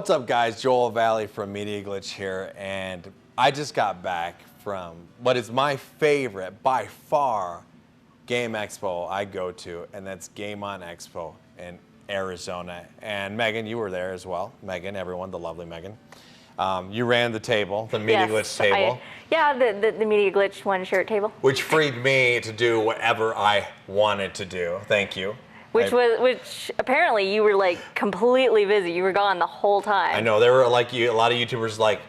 What's up, guys? Joel VALLIE from Media Glitch here, and I just got back from what is my favorite, by far, game expo I go to, and that's Game On Expo in Arizona. And Megan, you were there as well. Megan, everyone, the lovely Megan. You ran the table, the Media Glitch table. The Media Glitch one shirt table. Which freed me to do whatever I wanted to do. Thank you. Which apparently you were like completely busy. You were gone the whole time. I know, there were like a lot of YouTubers like,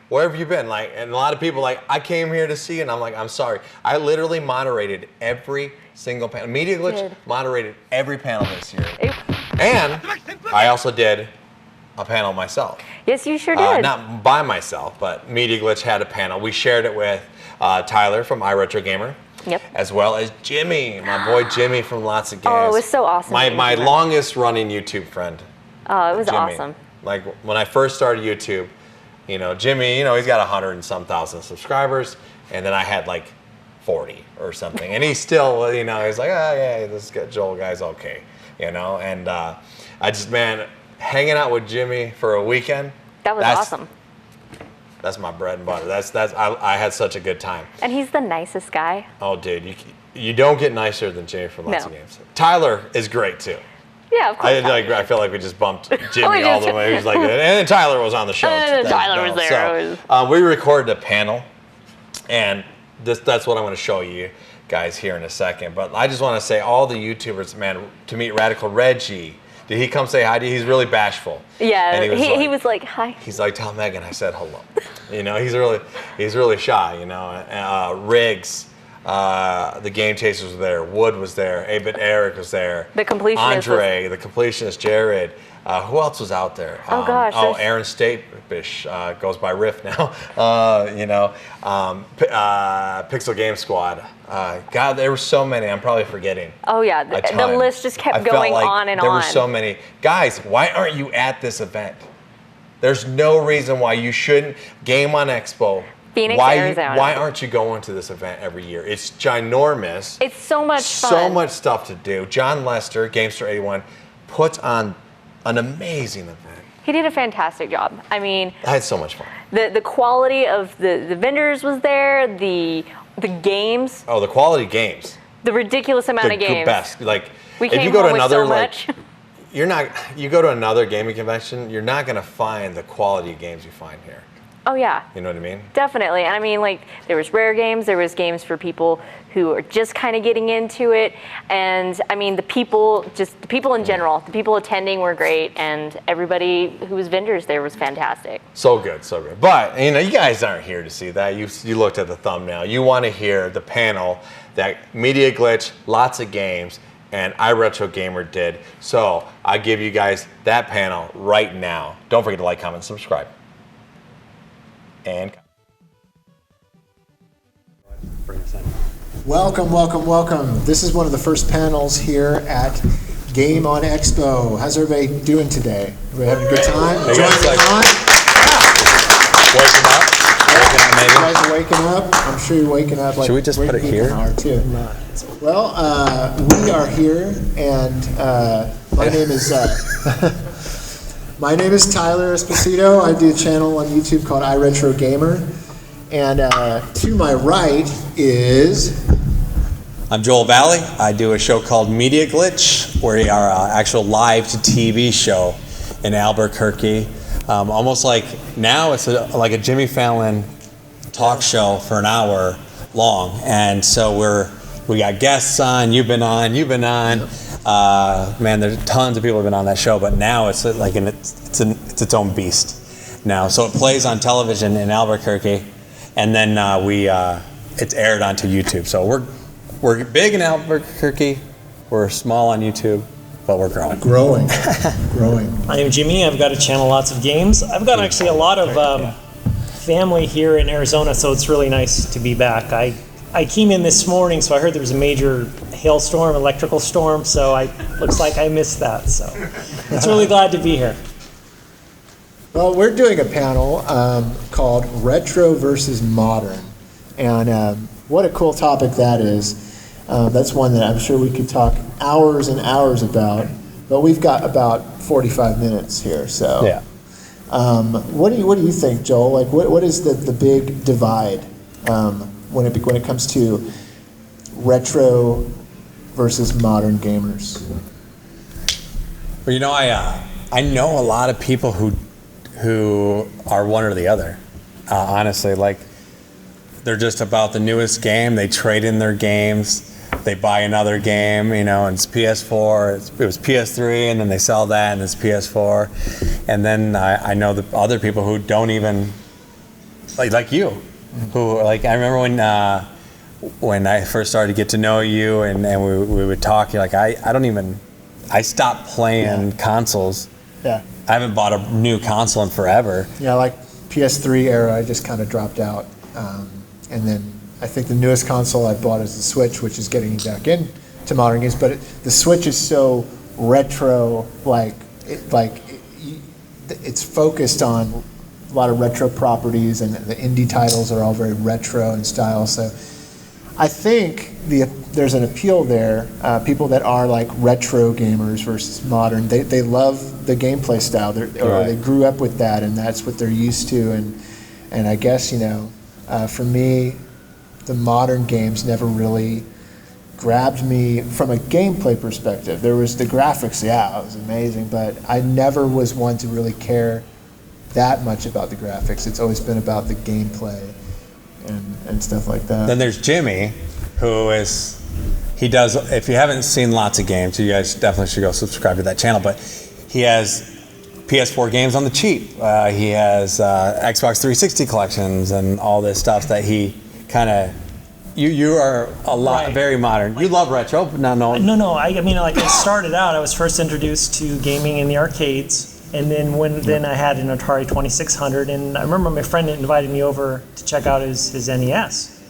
where have you been? Like, and a lot of people like, I came here to see, and I'm like, I'm sorry. I literally moderated every single panel. Media Glitch moderated every panel this year. And I also did a panel myself. Yes, you sure did. Not by myself, but Media Glitch had a panel. We shared it with Tyler from Iretrogamer. Yep. As well as Jimmy, my boy Jimmy from Lots of Games. Oh, it was so awesome. My longest running YouTube friend. Oh, it was Jimmy. awesome. Like when I first started YouTube, you know, Jimmy, you know, he's got 100 and some thousand subscribers, and then I had like 40 or something, and he's still, you know, he's like, oh yeah, this Joel guy's okay, you know, and I just, man, hanging out with Jimmy for a weekend. That was awesome. That's my bread and butter. I had such a good time. And he's the nicest guy. Oh, dude, you don't get nicer than Jimmy from Lots of Games. Tyler is great too. Yeah, of course. I feel like we just bumped Jimmy all the way. He was like, and then Tyler was on the show. Tyler was there. So, we recorded a panel, and that's what I'm going to show you guys here in a second. But I just want to say, all the YouTubers, man, to meet Radical Reggie. Did he come say hi to you? He's really bashful. Yeah, and he was like, hi. He's like, tell Megan I said hello. You know, he's really shy, you know. Riggs, the Game Chasers were there. Wood was there. 8-Bit Eric was there. The Completionist. Andre, the Completionist, Jared. Who else was out there? Oh, gosh. Aaron Stapish goes by Riff now. You know, Pixel Game Squad. God, there were so many. I'm probably forgetting. Oh yeah, the list just kept going on and on. There were so many. Guys, why aren't you at this event? There's no reason why you shouldn't. Game On Expo. Phoenix, Arizona. Why aren't you going to this event every year? It's ginormous. It's so much fun. So much stuff to do. John Lester, Gamester81, puts on an amazing event. He did a fantastic job. I mean, I had so much fun. The quality of the vendors was there. The games. Oh, the quality games. The ridiculous amount of games. The best. Like, if you go to another, like, you go to another gaming convention, you're not gonna find the quality of games you find here. Oh yeah. You know what I mean? Definitely. And I mean, like, there was rare games, there was games for people who are just kind of getting into it, and I mean, the people in general, the people attending were great, and everybody who was vendors there was fantastic. So good, so good. But, you know, you guys aren't here to see that. You looked at the thumbnail. You want to hear the panel that Media Glitch, Lots of Games, and Iretrogamer did. So I give you guys that panel right now. Don't forget to like, comment, subscribe. And welcome, welcome, welcome. This is one of the first panels here at Game On Expo. How's everybody doing today? Everybody having a good time? Enjoying the time? Waking up, maybe. You guys are waking up. I'm sure you're waking up. Like, should we just put it here? Too. Well, we are here, and my name is my name is Tyler Esposito. I do a channel on YouTube called Iretrogamer. And to my right is... I'm Joel VALLIE. I do a show called Media Glitch. We are an actual live-to-TV show in Albuquerque. Almost like, now it's like a Jimmy Fallon talk show for an hour long. And so we got guests on, you've been on. Man, there's tons of people who have been on that show, but now it's like it's its own beast now. So it plays on television in Albuquerque. And then it's aired onto YouTube. So we're big in Albuquerque, we're small on YouTube, but we're growing. Growing. I am Jimmy. I've got a channel, Lots of Games. I've got actually a lot of family here in Arizona, so it's really nice to be back. I came in this morning, so I heard there was a major hailstorm, electrical storm, so looks like I missed that. So it's really glad to be here. Well, we're doing a panel called Retro versus Modern, and what a cool topic that is. That's one that I'm sure we could talk hours and hours about, but we've got about 45 minutes here, so. Yeah. What do you think, Joel? Like, what is the big divide when it comes to retro versus modern gamers? Well, you know, I know a lot of people who are one or the other. Honestly, like, they're just about the newest game. They trade in their games. They buy another game, you know, and it's PS4. It was PS3, and then they sell that, and it's PS4. And then I know the other people who don't even like you, who like I remember when I first started to get to know you, and we would talk. You're like, I stopped playing consoles. Yeah. I haven't bought a new console in forever. Yeah, like PS3 era, I just kind of dropped out, and then I think the newest console I bought is the Switch, which is getting back into modern games. But the Switch is so retro, it's focused on a lot of retro properties, and the indie titles are all very retro in style. So I think there's an appeal there. People that are like retro gamers versus modern, they love the gameplay style, or they grew up with that, and that's what they're used to. And I guess, you know, for me, the modern games never really grabbed me from a gameplay perspective. There was the graphics, yeah, it was amazing, but I never was one to really care that much about the graphics. It's always been about the gameplay and stuff like that. Then there's Jimmy, he does, if you haven't seen lots of games, you guys definitely should go subscribe to that channel, but he has PS4 games on the cheap. He has Xbox 360 collections and all this stuff that he kind of, you are a lot, very modern. You love retro, but no. No. I mean, like, I started out, I was first introduced to gaming in the arcades, and then I had an Atari 2600, and I remember my friend invited me over to check out his NES.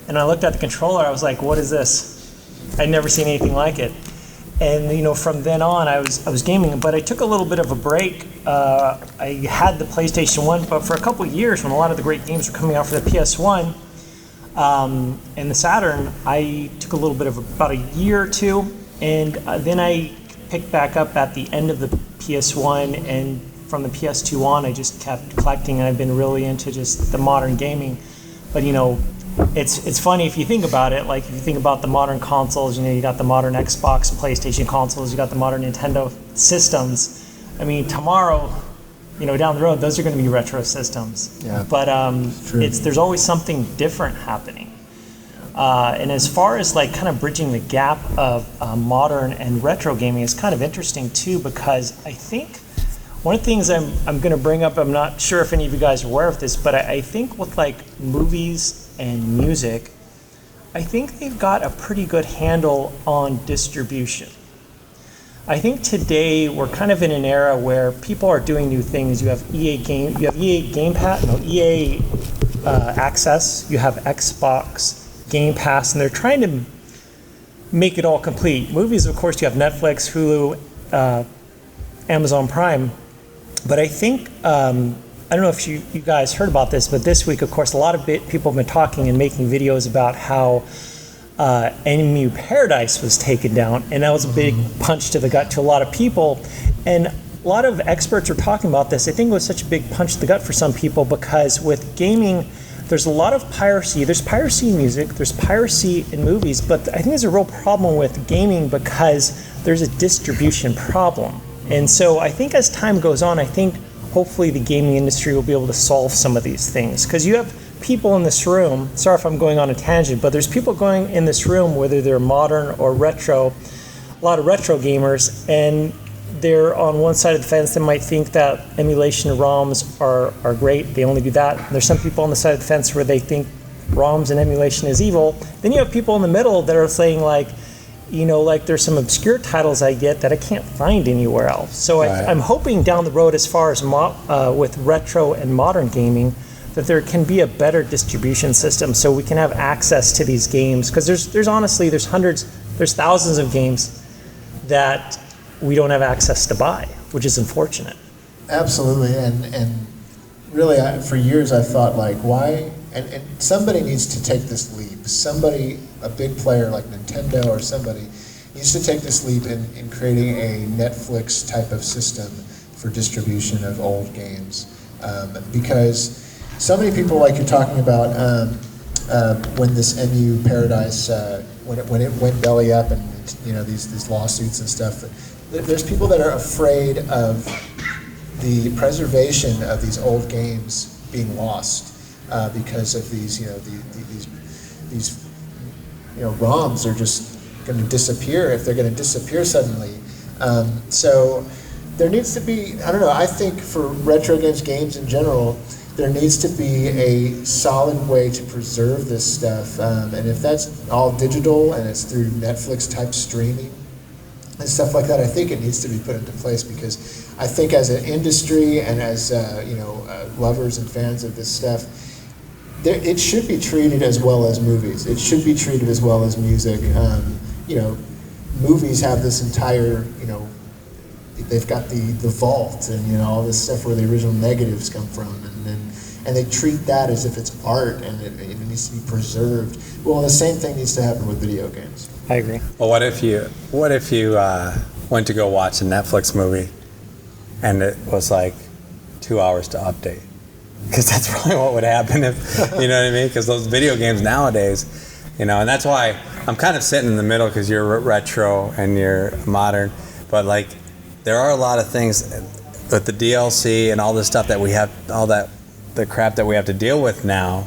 And I looked at the controller, I was like, what is this? I'd never seen anything like it. And, you know, from then on, I was gaming, but I took a little bit of a break. I had the PlayStation 1, but for a couple of years, when a lot of the great games were coming out for the PS1, and the Saturn, I took a little bit of about a year or two, and then I picked back up at the end of the PS1, and from the PS2 on, I just kept collecting, and I've been really into just the modern gaming. But, you know, it's funny if you think about it, like if you think about the modern consoles, you know, you got the modern Xbox, PlayStation consoles, you got the modern Nintendo systems. I mean, tomorrow, you know, down the road, those are going to be retro systems. Yeah. But there's always something different happening. And as far as like kind of bridging the gap of modern and retro gaming is kind of interesting too, because I think one of the things I'm going to bring up, I'm not sure if any of you guys are aware of this, but I think with like movies and music, I think they've got a pretty good handle on distribution. I think today we're kind of in an era where people are doing new things. You have EA Game Pass, EA Access. You have Xbox Game Pass, and they're trying to make it all complete. Movies, of course, you have Netflix, Hulu, Amazon Prime. But I think I don't know if you guys heard about this, but this week, of course, a lot of people have been talking and making videos about how NMU Paradise was taken down, and that was a big punch to the gut to a lot of people. And a lot of experts are talking about this. I think it was such a big punch to the gut for some people because with gaming, there's a lot of piracy. There's piracy in music, there's piracy in movies, but I think there's a real problem with gaming because there's a distribution problem. And so I think as time goes on, I think hopefully the gaming industry will be able to solve some of these things. Because you have people in this room, sorry if I'm going on a tangent, but there's people going in this room, whether they're modern or retro, a lot of retro gamers, and they're on one side of the fence that might think that emulation ROMs are great, they only do that. And there's some people on the side of the fence where they think ROMs and emulation is evil. Then you have people in the middle that are saying like, you know, like there's some obscure titles I get that I can't find anywhere else. So I'm hoping down the road as far as with retro and modern gaming, that there can be a better distribution system so we can have access to these games. Because there's honestly, there's thousands of games that we don't have access to buy, which is unfortunate. Absolutely, and really, for years I thought like, why? And somebody needs to take this leap. Somebody, a big player like Nintendo or somebody, needs to take this leap in creating a Netflix type of system for distribution of old games, because so many people, like you're talking about, when this MU Paradise, when it went belly up, and these lawsuits and stuff. There's people that are afraid of the preservation of these old games being lost because of these ROMs are just going to disappear if they're going to disappear suddenly. So there needs to be, I don't know, I think for retro games in general, there needs to be a solid way to preserve this stuff. And if that's all digital and it's through Netflix type streaming and stuff like that, I think it needs to be put into place, because I think as an industry and as lovers and fans of this stuff, it should be treated as well as movies. It should be treated as well as music. Movies have this entire, they've got the vault and all this stuff where the original negatives come from, and they treat that as if it's art and it needs to be preserved. Well, the same thing needs to happen with video games. I agree. Well, what if you went to go watch a Netflix movie and it was like 2 hours to update? Because that's probably what would happen if, you know what I mean? Because those video games nowadays, and that's why I'm kind of sitting in the middle, because you're retro and you're modern, but like there are a lot of things with the DLC and all this stuff that we have, the crap that we have to deal with now.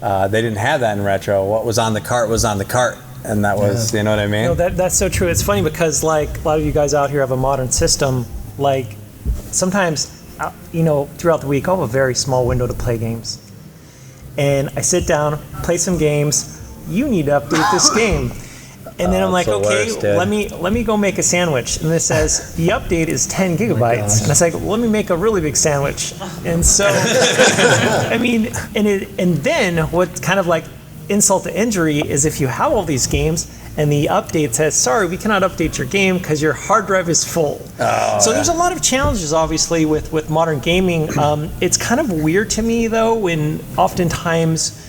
They didn't have that in retro. What was on the cart was on the cart, and that was, you know what I mean? No, that's so true. It's funny because like a lot of you guys out here have a modern system. Like sometimes, throughout the week, I'll have a very small window to play games, and I sit down, play some games. You need to update this game. And then I'm like, okay, let me go make a sandwich. And it says, the update is 10 gigabytes. And it's like, well, let me make a really big sandwich. And so, and then what kind of like insult to injury is if you have all these games and the update says, sorry, we cannot update your game because your hard drive is full. So there's a lot of challenges, obviously, with modern gaming. It's kind of weird to me, though, when oftentimes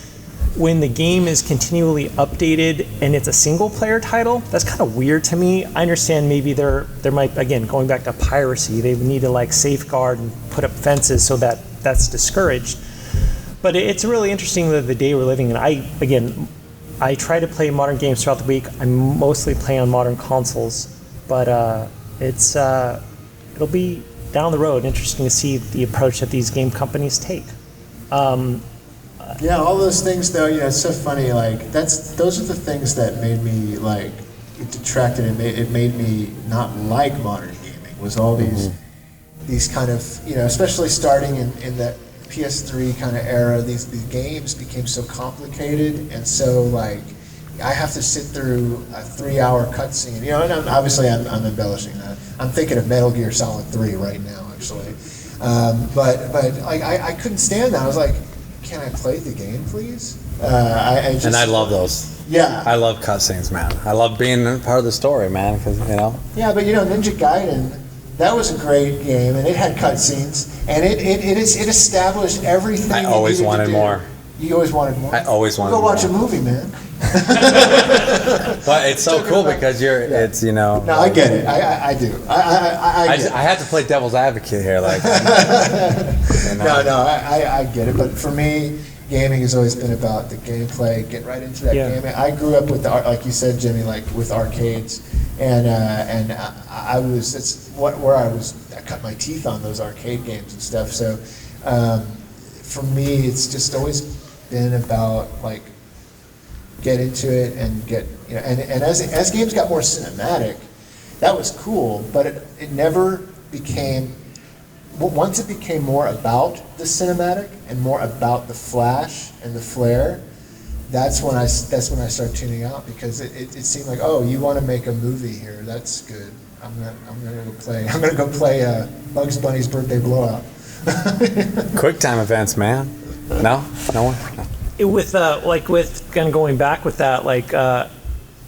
when the game is continually updated and it's a single player title, that's kind of weird to me. I understand maybe there might, again, going back to piracy, they need to like safeguard and put up fences so that that's discouraged. But it's really interesting the day we're living in. I try to play modern games throughout the week. I mostly play on modern consoles, but it'll be down the road interesting to see the approach that these game companies take. Yeah, all those things though, it's so funny, like those are the things that made me like, it detracted, it made me not like modern gaming, was all these kind of, especially starting in that PS3 kind of era, these games became so complicated, and so like, I have to sit through a 3-hour cutscene, and I'm embellishing that. I'm thinking of Metal Gear Solid 3 right now, actually. But like, I couldn't stand that. I was like, can I play the game, please? And I love those. Yeah. I love cutscenes, man. I love being part of the story, man, because, Yeah, but Ninja Gaiden, that was a great game, and it had cutscenes, and it established everything. I always wanted more. You always wanted more? I always wanted more. Go watch a movie, man. But it's so cool because it's, No, I get it. I do. I have to play devil's advocate here, like. No, I get it. But for me, gaming has always been about the gameplay. Get right into that game. I grew up with like you said, Jimmy, like with arcades, and I cut my teeth on those arcade games and stuff. So for me, it's just always been about like get into it and get and as games got more cinematic, that was cool, but it never became. Once it became more about the cinematic and more about the flash and the flare, that's when I started tuning out, because it seemed like, oh, you want to make a movie here? That's good. I'm gonna go play Bugs Bunny's Birthday Blowout. QuickTime events, man. No one. With kind of going back with that, like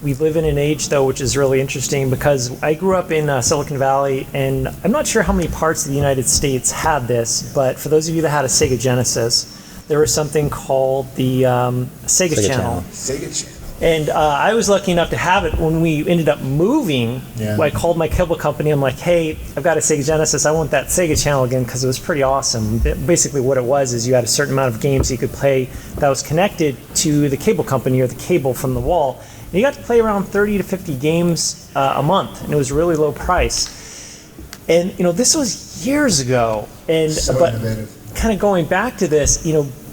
we live in an age though which is really interesting, because I grew up in Silicon Valley, and I'm not sure how many parts of the United States had this, but for those of you that had a Sega Genesis, there was something called the Sega Channel. Sega Channel. And I was lucky enough to have it when we ended up moving. Yeah. I called my cable company. I'm like, hey, I've got a Sega Genesis. I want that Sega channel again because it was pretty awesome. Basically what it was is you had a certain amount of games you could play that was connected to the cable company or the cable from the wall. And you got to play around 30 to 50 games a month, and it was a really low price. And, this was years ago. And So but innovative. kind of going back to this,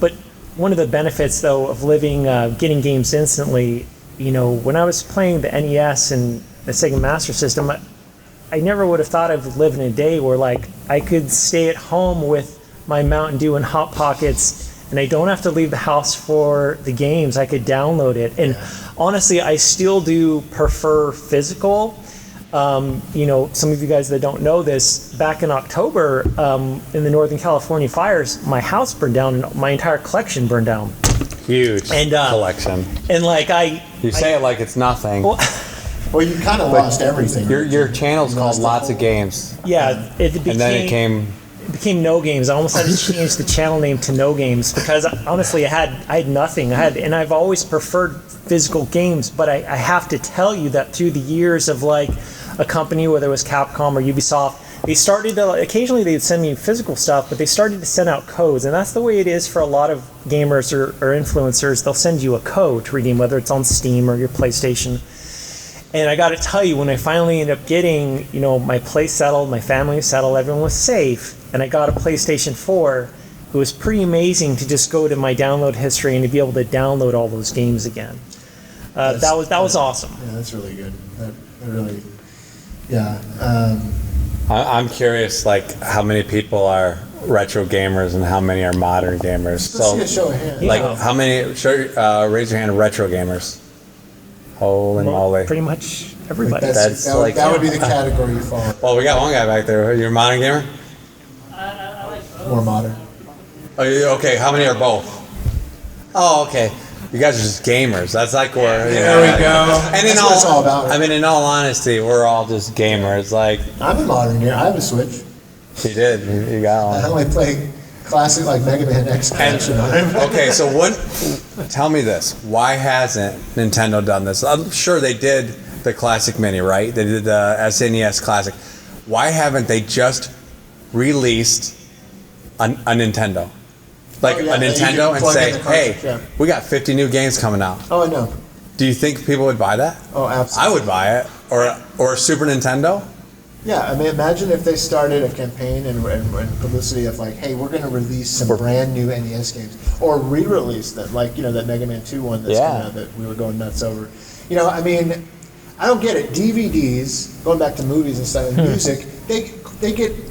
but one of the benefits, though, of getting games instantly, when I was playing the NES and the Sega Master System, I never would have thought I would live in a day where, I could stay at home with my Mountain Dew and Hot Pockets, and I don't have to leave the house for the games. I could download it. And honestly, I still do prefer physical. Some of you guys that don't know this, back in October, in the Northern California fires, my house burned down and my entire collection burned down. Huge And, collection. And You say it like it's nothing. Well, you kind of lost everything. Your channel's called Lots of Games. yeah, it became, And then it became No Games. I almost had to change the channel name to No Games because honestly, I had nothing. And I've always preferred physical games, but I have to tell you that through the years of a company, whether it was Capcom or Ubisoft, they started to, occasionally they'd send me physical stuff, but they started to send out codes. And that's the way it is for a lot of gamers or influencers. They'll send you a code to redeem, whether it's on Steam or your PlayStation. And I got to tell you, when I finally ended up getting, my place settled, my family was settled, everyone was safe, and I got a PlayStation 4, it was pretty amazing to just go to my download history and to be able to download all those games again. That was awesome. Yeah, that's really good. That really, yeah. I'm curious, how many people are retro gamers and how many are modern gamers. Let's see a show of hands. How many? Raise your hand, retro gamers. Holy moly! Pretty much everybody. That would be the category you fall in. Well, we got one guy back there. You're a modern gamer? More modern. Oh, okay. How many are both? Oh, okay. You guys are just gamers. That's where There we go. And That's what it's all about. in all honesty, we're all just gamers. I'm a modern gamer. I have a Switch. You did. You got I one. only play classic Mega Man X collection on it. Okay, so tell me this. Why hasn't Nintendo done this? I'm sure they did the Classic Mini, right? They did the SNES Classic. Why haven't they just released a Nintendo? A Nintendo and say, hey, we got 50 new games coming out. Oh, I know. Do you think people would buy that? Oh, absolutely. I would buy it. Or a Super Nintendo? Yeah, I mean, imagine if they started a campaign and publicity of hey, we're going to release some brand new NES games, or re-release them, that Mega Man 2 one that's coming out that we were going nuts over. I mean, I don't get it. DVDs, going back to movies and stuff, and music,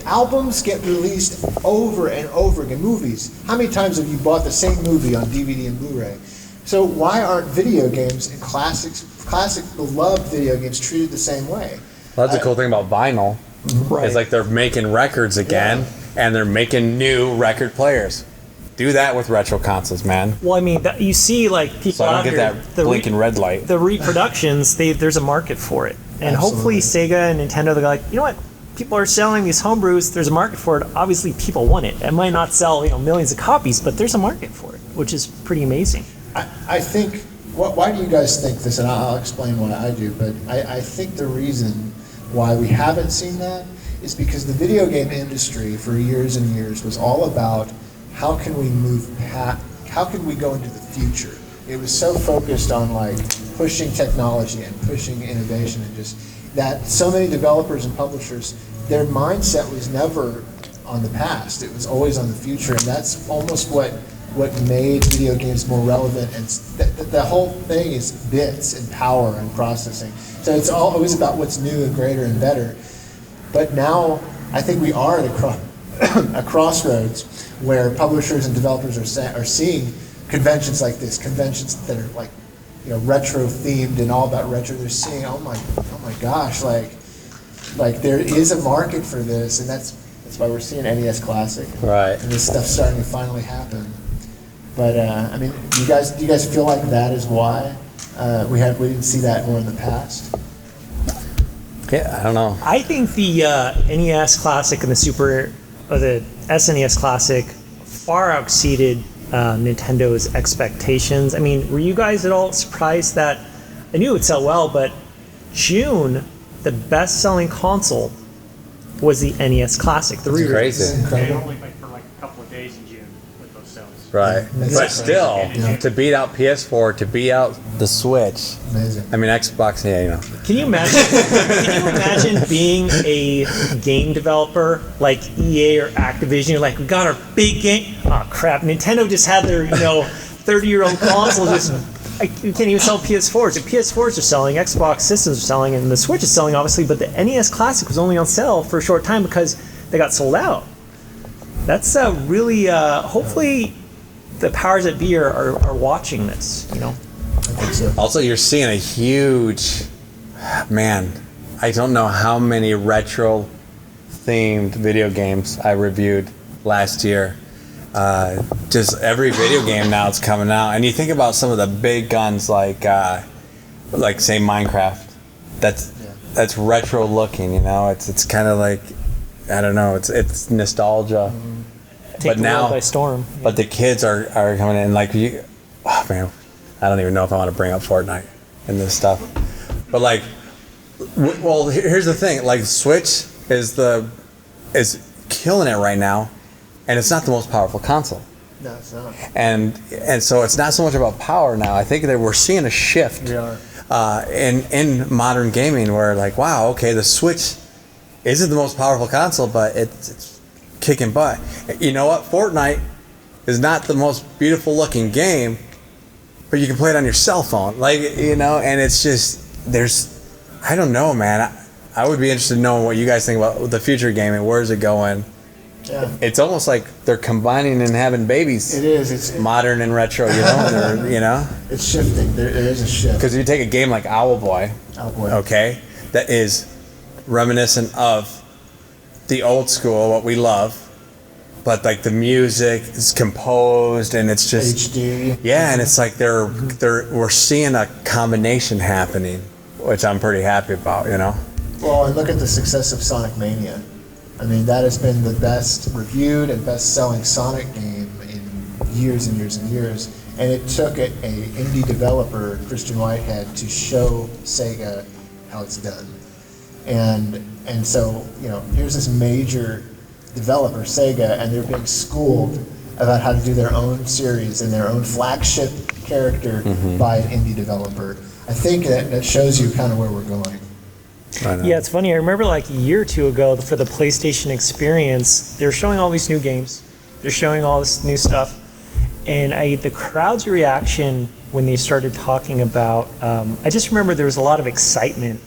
albums get released over and over again. Movies. How many times have you bought the same movie on DVD and Blu-ray? So why aren't video games and classic beloved video games treated the same way? Well, that's the cool thing about vinyl. Right. It's they're making records again, and they're making new record players. Do that with retro consoles, man. Well, I mean, you see, people So I don't out get here, that blinking red light. the reproductions, there's a market for it. And hopefully Sega and Nintendo, they're like, you know what? People are selling these homebrews. There's a market for it. Obviously, people want it. It might not sell, millions of copies, but there's a market for it, which is pretty amazing. I think, why do you guys think this? And I'll explain why I do, but I think the reason why we haven't seen that is because the video game industry for years and years was all about how can we how can we go into the future. It was so focused on pushing technology and pushing innovation, and just that so many developers and publishers, their mindset was never on the past. It was always on the future, and that's almost what made video games more relevant. And the whole thing is bits and power and processing. So it's always about what's new and greater and better. But now I think we are at a crossroads where publishers and developers are seeing conventions like this, conventions that are retro themed and all about retro. They're seeing, oh my gosh, there is a market for this, and that's why we're seeing NES Classic. Right. And this stuff's starting to finally happen. But I mean, do you guys feel like that is why we didn't see that more in the past? Yeah, I don't know. I think the NES Classic and the SNES Classic far exceeded Nintendo's expectations. I mean, were you guys at all surprised that I knew it would sell well, but June, the best-selling console was the NES Classic, the re-release. Crazy. Incredible. Only for like a couple of days in June with those sales. Right. That's But crazy. still, Yeah. to beat out PS4, to beat out the Switch. Amazing. I mean, Xbox, yeah, you know. Can you imagine? Can you imagine being a game developer like EA or Activision? You're like, we got our big game. Oh crap! Nintendo just had their 30-year-old console. You can't even sell PS4s. The PS4s are selling, Xbox systems are selling, and the Switch is selling, obviously. But the NES Classic was only on sale for a short time because they got sold out. That's really. Hopefully, the powers that be are watching this. I think so. Also, you're seeing a huge, man, I don't know how many retro-themed video games I reviewed last year. Just every video game now it's coming out, and you think about some of the big guns like say Minecraft. That's retro looking, It's kind of like, I don't know. It's nostalgia. Take the world by storm. But the kids are coming in like oh man, I don't even know if I want to bring up Fortnite and this stuff. But like, well, here's the thing. Like, Switch is killing it right now. And it's not the most powerful console. No, it's not. And so it's not so much about power now. I think that we're seeing a shift We are. in modern gaming where, like, wow, okay, the Switch isn't the most powerful console, but it's kicking butt. You know what? Fortnite is not the most beautiful looking game, but you can play it on your cell phone. Like, and it's just, I don't know, man. I would be interested in knowing what you guys think about the future of gaming. Where is it going? Yeah. It's almost like they're combining and having babies. It is. It's Modern and retro, It's shifting. There is a shift. Because if you take a game like Owlboy, Oh boy. okay, that is reminiscent of the old school, what we love, but like the music is composed and it's just HD. yeah, and it's like we're seeing a combination happening, which I'm pretty happy about, Well, and look at the success of Sonic Mania. I mean, that has been the best reviewed and best selling Sonic game in years and years and years. And it took an indie developer, Christian Whitehead, to show Sega how it's done. And so, here's this major developer, Sega, and they're being schooled about how to do their own series and their own flagship character by an indie developer. I think that shows you kind of where we're going. Yeah, it's funny. I remember like a year or two ago for the PlayStation Experience, they were showing all these new games. They're showing all this new stuff. And the crowd's reaction when they started talking about, I just remember there was a lot of excitement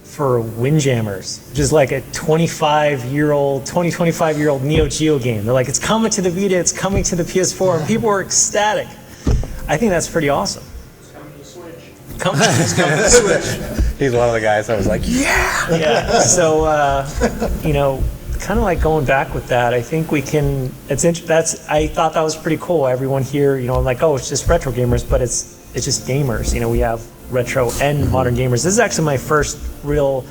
for Windjammers, which is like a 25-year-old Neo Geo game. They're like, it's coming to the Vita, it's coming to the PS4, and people were ecstatic. I think that's pretty awesome. It's coming to the Switch. He's one of the guys that was like, yeah. Yeah. So, kind of like going back with that, I think we can. I thought that was pretty cool. Everyone here, like, oh, it's just retro gamers, but it's just gamers. We have retro and modern gamers. This is actually my first real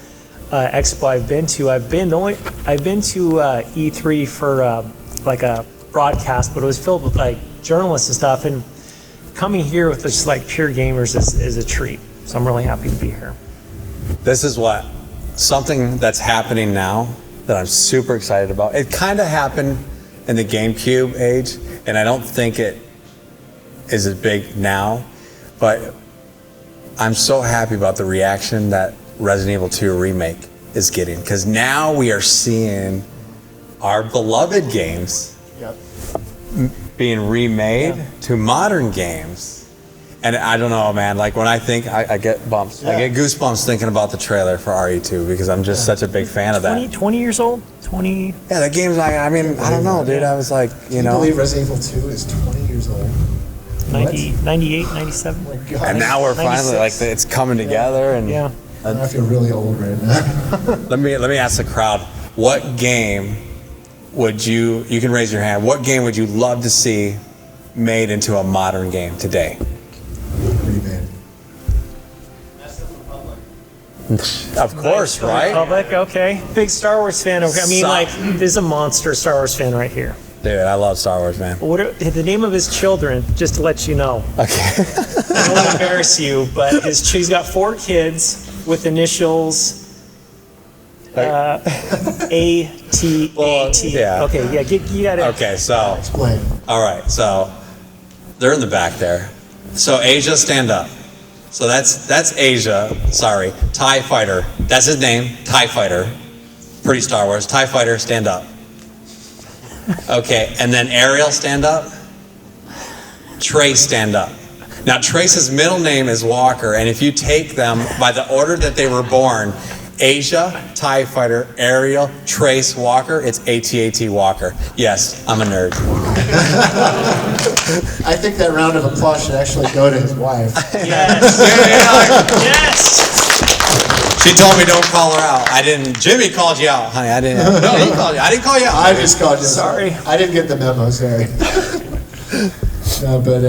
expo I've been to. I've been to E3 for like a broadcast, but it was filled with like journalists and stuff. And coming here with just like pure gamers is a treat. So I'm really happy to be here. This is something that's happening now that I'm super excited about. It kind of happened in the GameCube age, and I don't think it is as big now, but I'm so happy about the reaction that Resident Evil 2 Remake is getting, because now we are seeing our beloved games being remade to modern games. And I don't know, man, like when I think, I get bumps. I get goosebumps thinking about the trailer for RE2 because I'm just such a big fan of that. 20 years old? 20? Yeah, that game's like, I don't know, dude. I was like, Can you believe Resident Evil 2 is 20 years old? 98, 97? Oh my God. and now we're finally 96. like, it's coming together. And Yeah. I feel really old right now. let me ask the crowd, what game would you can raise your hand, what game would you love to see made into a modern game today? Remade. Of course, right? Public, okay. Big Star Wars fan. I mean, So- like, there's a monster Star Wars fan right here. Dude, I love Star Wars, man. What are the name of his children? Just to let you know. Okay. I don't want to embarrass you, but he's got 4 kids with initials A-T-A-T. Well, yeah. Okay, yeah, you got it. Okay, so, Explain. all right, so they're in the back there. So Asia, stand up. So that's Asia, sorry, TIE Fighter. That's his name, TIE Fighter. Pretty Star Wars. TIE Fighter, stand up. Okay, and then Ariel, stand up. Trace, stand up. Now, Trace's middle name is Walker, and if you take them by the order that they were born, Asia, TIE Fighter, Ariel, Trace, Walker, it's AT-AT Walker. Yes, I'm a nerd. I think that round of applause should actually go to his wife. Yes. Yes. She told me don't call her out. I didn't. Jimmy called you out, honey. I didn't. No, he called you. I didn't call you out. I just called you. Sorry. I didn't get the memo, sorry. No, but,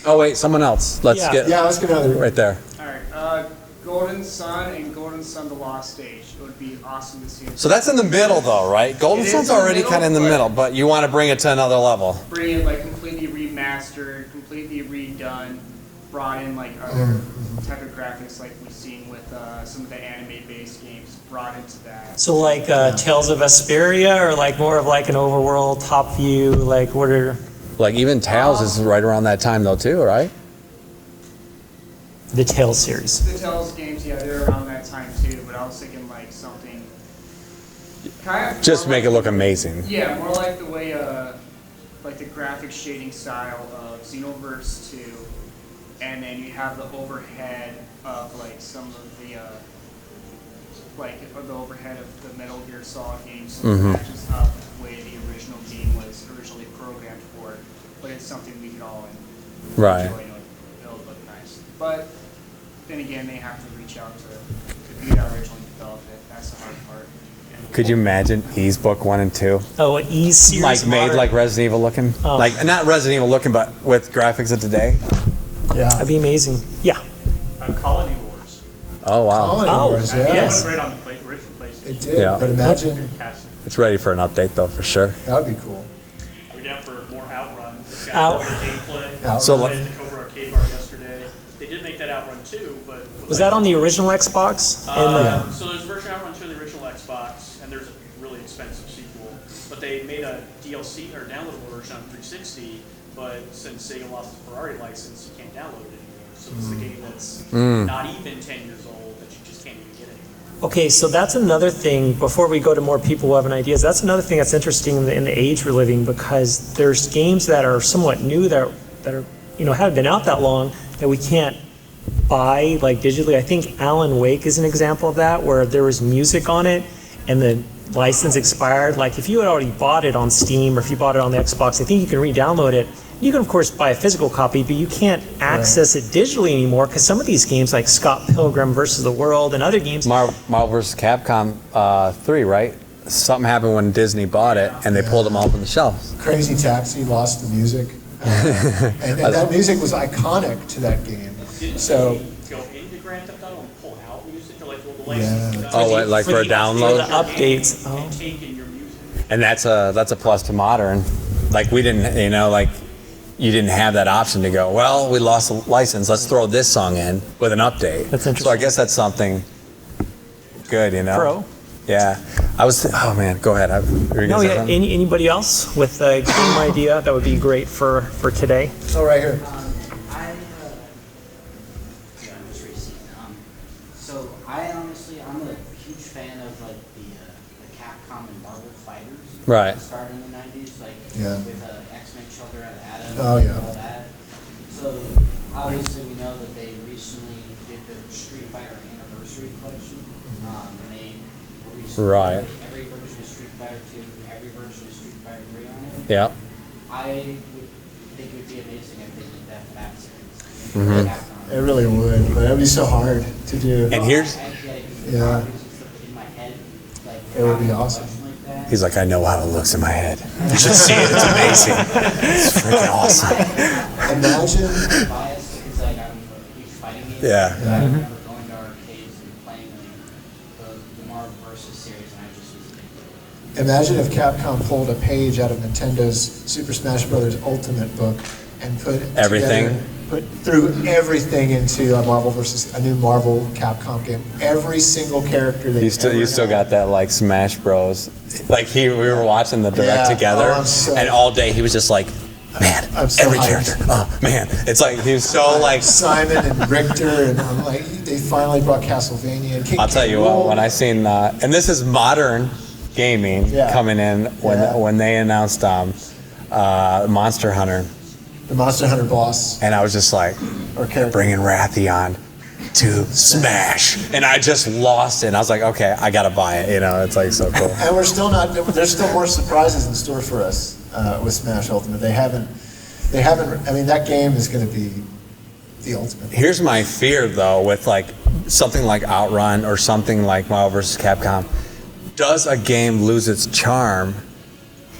Oh, wait, someone else. Let's Yeah. get yeah, let's get another. right there. All right, Golden Sun and Golden Sun the Lost Stage. It would be awesome to see. So that's in the middle, though, right? Golden It is Sun's in the already middle, kind of in the but- middle, but you want to bring it to another level. Bring it like completely remastered, completely redone, brought in like other type of graphics like we've seen with some of the anime-based games, brought into that. So like Tales of Vesperia, or like more of like an overworld top view, like what are Like even Tales is right around that time, though, too, right? the Tales series? The Tales games, yeah, they're around that time too, but I was thinking like something kind of Just more make it like- look amazing. Yeah, more like the way, like the graphic shading style of Xenoverse 2, and then you have the overhead of like some of the, the overhead of the Metal Gear Solid games, so it matches up with the way the original game was originally programmed for, but it's something we could all Right. enjoy, and it'll look nice. But then again, they have to reach out to the people that originally developed it. That's the hard part. Could you imagine E's book 1 and 2? Oh, an E series. Like made modern- like Resident Evil looking? Oh. Like, not Resident Evil looking, but with graphics of today? Yeah. That'd be amazing. Yeah. Colony Wars. Oh, wow. Colony Oh, Wars, It yeah. went great on the original PlayStation. It did, Yeah. but imagine, Casting. It's ready for an update, though, for sure. that would be cool. We're down for more Outrun. It's Out- got better gameplay. Outrun. So, I like, played the Cobra Arcade Bar yesterday. They did make that Outrun 2, but... Was that on the original Xbox? And So there's a version Outrun 2 on the original Xbox, and there's a really expensive sequel. But they made a DLC or downloadable version on 360, but since Sega lost the Ferrari license, you can't download it anymore. So it's a game that's not even 10 years old that you just can't even get anymore. Okay, so that's another thing, before we go to more people who have an ideas, that's another thing that's interesting in the age we're living, because there's games that are somewhat new that are, haven't been out that long, that we can't buy like digitally. I think Alan Wake is an example of that, where there was music on it and the license expired. Like if you had already bought it on Steam, or if you bought it on the Xbox, I think you can re-download it. You can of course buy a physical copy, but you can't access it digitally anymore, because some of these games like Scott Pilgrim versus the World and other games, Marvel vs. Capcom 3, right? Something happened when Disney bought it, and they pulled them all from the shelves. Crazy Taxi lost the music. And that music was iconic to that game. So, Go into Grand Theft Auto and pull out music, or like the license yeah. Oh, like for a for the download? updates. Oh. and take in your music. And that's a plus to modern. Like we didn't, you didn't have that option to go, well, we lost the license, let's throw this song in with an update. That's interesting. So I guess that's something good, Pro. Yeah. Oh man, go ahead. Were you No, gonna say yeah. something? Anybody else with a game idea that would be great for today? Oh, right here. So I'm a huge fan of like the Capcom and Marvel fighters. Right. That started in the '90s, like Yeah. with X-Men Children of Adam. Oh, yeah. And all that. So obviously we know that they recently did the Street Fighter Anniversary Collection. And they released Right. every version of Street Fighter 2, every version of Street Fighter 3 on it. Yeah. I would think it would be amazing if they did that for that series. Mhm. Capcom. It really would, but it would be so hard to do. And here's, Yeah. It would be awesome. he's like, I know how it looks in my head. You should see it, it's amazing. It's freaking awesome. Imagine, Yeah. I remember going to arcades and playing the Marvel vs. series, and I just was addicted. Imagine if Capcom pulled a page out of Nintendo's Super Smash Bros. Ultimate book and put threw everything into a new Marvel Capcom game. Every single character they You still got that like Smash Bros. Like we were watching the direct together, and all day he was just like, man, so every hyped. character, oh man, it's like he was so like. Simon and Richter, and I'm like, they finally brought Castlevania. And I'll tell you what, when I seen, and this is modern gaming coming in when they announced Monster Hunter. The Monster Hunter boss. And I was just like, bringing Rathion to Smash. And I just lost it. And I was like, okay, I gotta buy it. You know, it's like so cool. And we're still not, there's still more surprises in store for us with Smash Ultimate. They haven't, I mean, that game is gonna be the ultimate. Here's my fear though, with like something like Outrun or something like Marvel vs. Capcom. Does a game lose its charm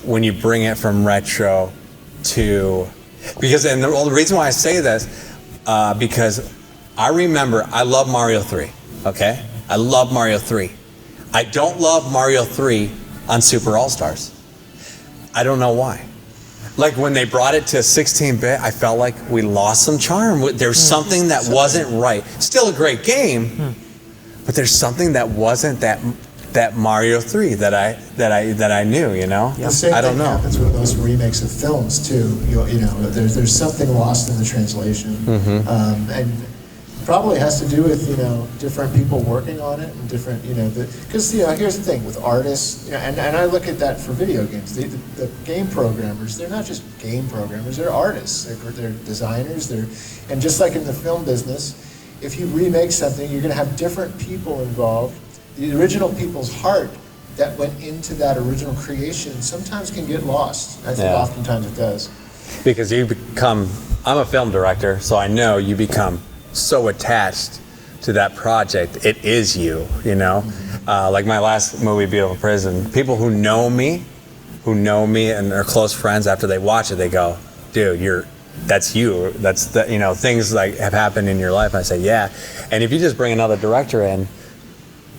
when you bring it from retro to, because, and the reason why I say this, because I remember, I love Mario 3, okay? I love Mario 3. I don't love Mario 3 on Super All-Stars. I don't know why. Like when they brought it to 16-bit, I felt like we lost some charm. There's something that wasn't right. Still a great game, but there's something that wasn't that Mario 3 that I knew, you know? The same thing happens with most remakes of films too. You know, there's something lost in the translation, and probably has to do with different people working on it and different because here's the thing with artists, and I look at that for video games. The game programmers, they're not just game programmers; they're artists. They're designers. And just like in the film business, if you remake something, you're going to have different people involved. The original people's heart that went into that original creation sometimes can get lost. I think oftentimes it does. Because I'm a film director, so I know you become so attached to that project. It is you, you know? Like my last movie, Beautiful Prison, people who know me and are close friends, after they watch it, they go, dude, that's you. That's things like have happened in your life. And I say, yeah. And if you just bring another director in,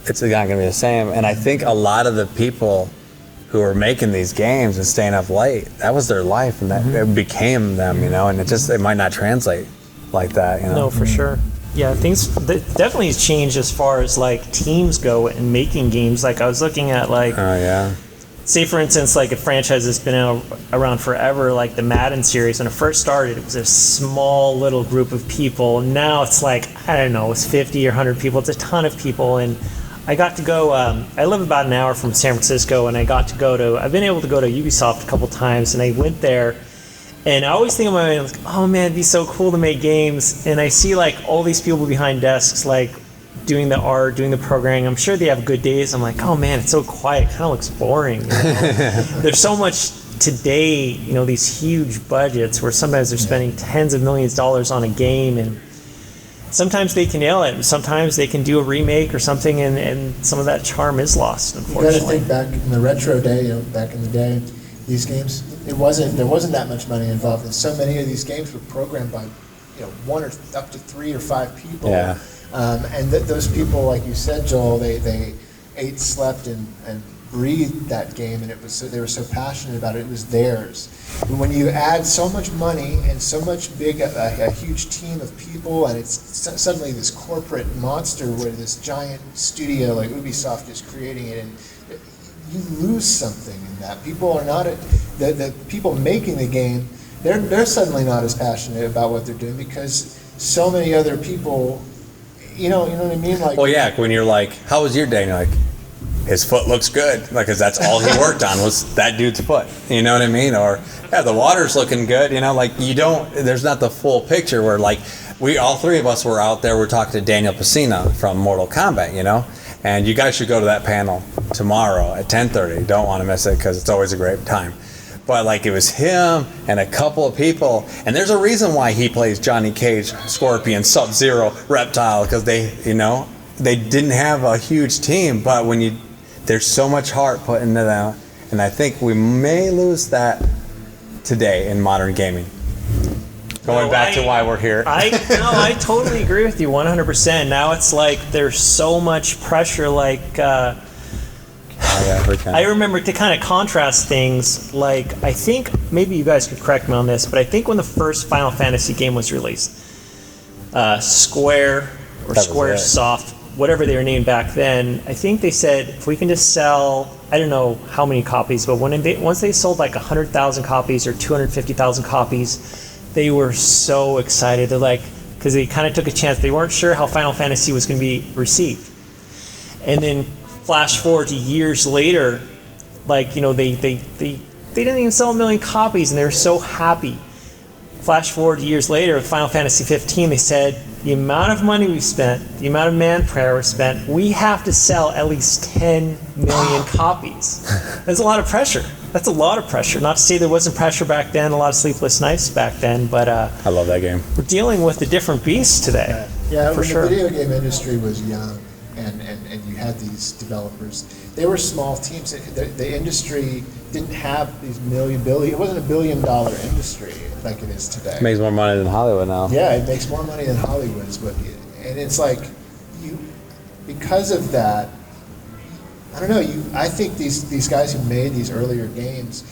it's not going to be the same. And I think a lot of the people who are making these games and staying up late, that was their life, and that it became them, and it might not translate like that, No, for sure. Yeah, things definitely has changed as far as like teams go and making games. Like I was looking at say for instance, like a franchise that's been around forever, like the Madden series. When it first started, it was a small little group of people. Now it's like, I don't know, it's 50 or 100 people. It's a ton of people. And I got to go, I live about an hour from San Francisco, and I've been able to go to Ubisoft a couple times, and I went there, and I always think in my mind, like, oh man, it'd be so cool to make games. And I see like all these people behind desks, like doing the art, doing the programming. I'm sure they have good days. I'm like, oh man, it's so quiet, kind of looks boring. There's so much today, these huge budgets where sometimes they're spending tens of millions of dollars on a game, and sometimes they can nail it, and sometimes they can do a remake or something, and some of that charm is lost, unfortunately. You got to think back in the retro day, back in the day, these games, there wasn't that much money involved, and so many of these games were programmed by, one or up to 3 or 5 people. Yeah. And those people, like you said, Joel, they ate, slept, and breathed that game, and they were so passionate about it. It was theirs. But when you add so much money and so much a huge team of people, and it's suddenly this corporate monster where this giant studio like Ubisoft is creating it, and you lose something in that. People are not the people making the game. They're suddenly not as passionate about what they're doing because so many other people. You know what I mean? Like, well, yeah. When you're like, "How was your day?" And you're like, his foot looks good, because that's all he worked on was that dude's foot. You know what I mean? Or yeah, the water's looking good. There's not the full picture where like all 3 of us were out there. We're talking to Daniel Pacina from Mortal Kombat, and you guys should go to that panel tomorrow at 10:30. Don't want to miss it because it's always a great time. But like it was him and a couple of people, and there's a reason why he plays Johnny Cage, Scorpion, Sub-Zero, Reptile, because they didn't have a huge team, but there's so much heart put into that, and I think we may lose that today in modern gaming. Going back to why we're here. I totally agree with you 100%. Now it's like there's so much pressure, like yeah, we can. I remember to kind of contrast things, like, I think, maybe you guys could correct me on this, but I think when the first Final Fantasy game was released, Square or Squaresoft, whatever they were named back then, I think they said, if we can just sell, I don't know how many copies, but once they sold like 100,000 copies or 250,000 copies, they were so excited. They're like, because they kind of took a chance. They weren't sure how Final Fantasy was going to be received. And then flash forward to years later, like, you know, they didn't even sell 1 million copies, and they were so happy. Flash forward to years later with Final Fantasy 15, they said, the amount of money we've spent, the amount of manpower we've spent, we have to sell at least 10 million copies. That's a lot of pressure. That's a lot of pressure. Not to say there wasn't pressure back then, a lot of sleepless nights back then, but I love that game. We're dealing with a different beast today. Yeah, for when sure. the video game industry was young, and you had these developers, they were small teams. The industry didn't have these billion. It wasn't a $1 billion industry like it is today. It makes more money than Hollywood now. Yeah, it makes more money than Hollywood is what, and it's like because of that. I don't know. I think these guys who made these earlier games,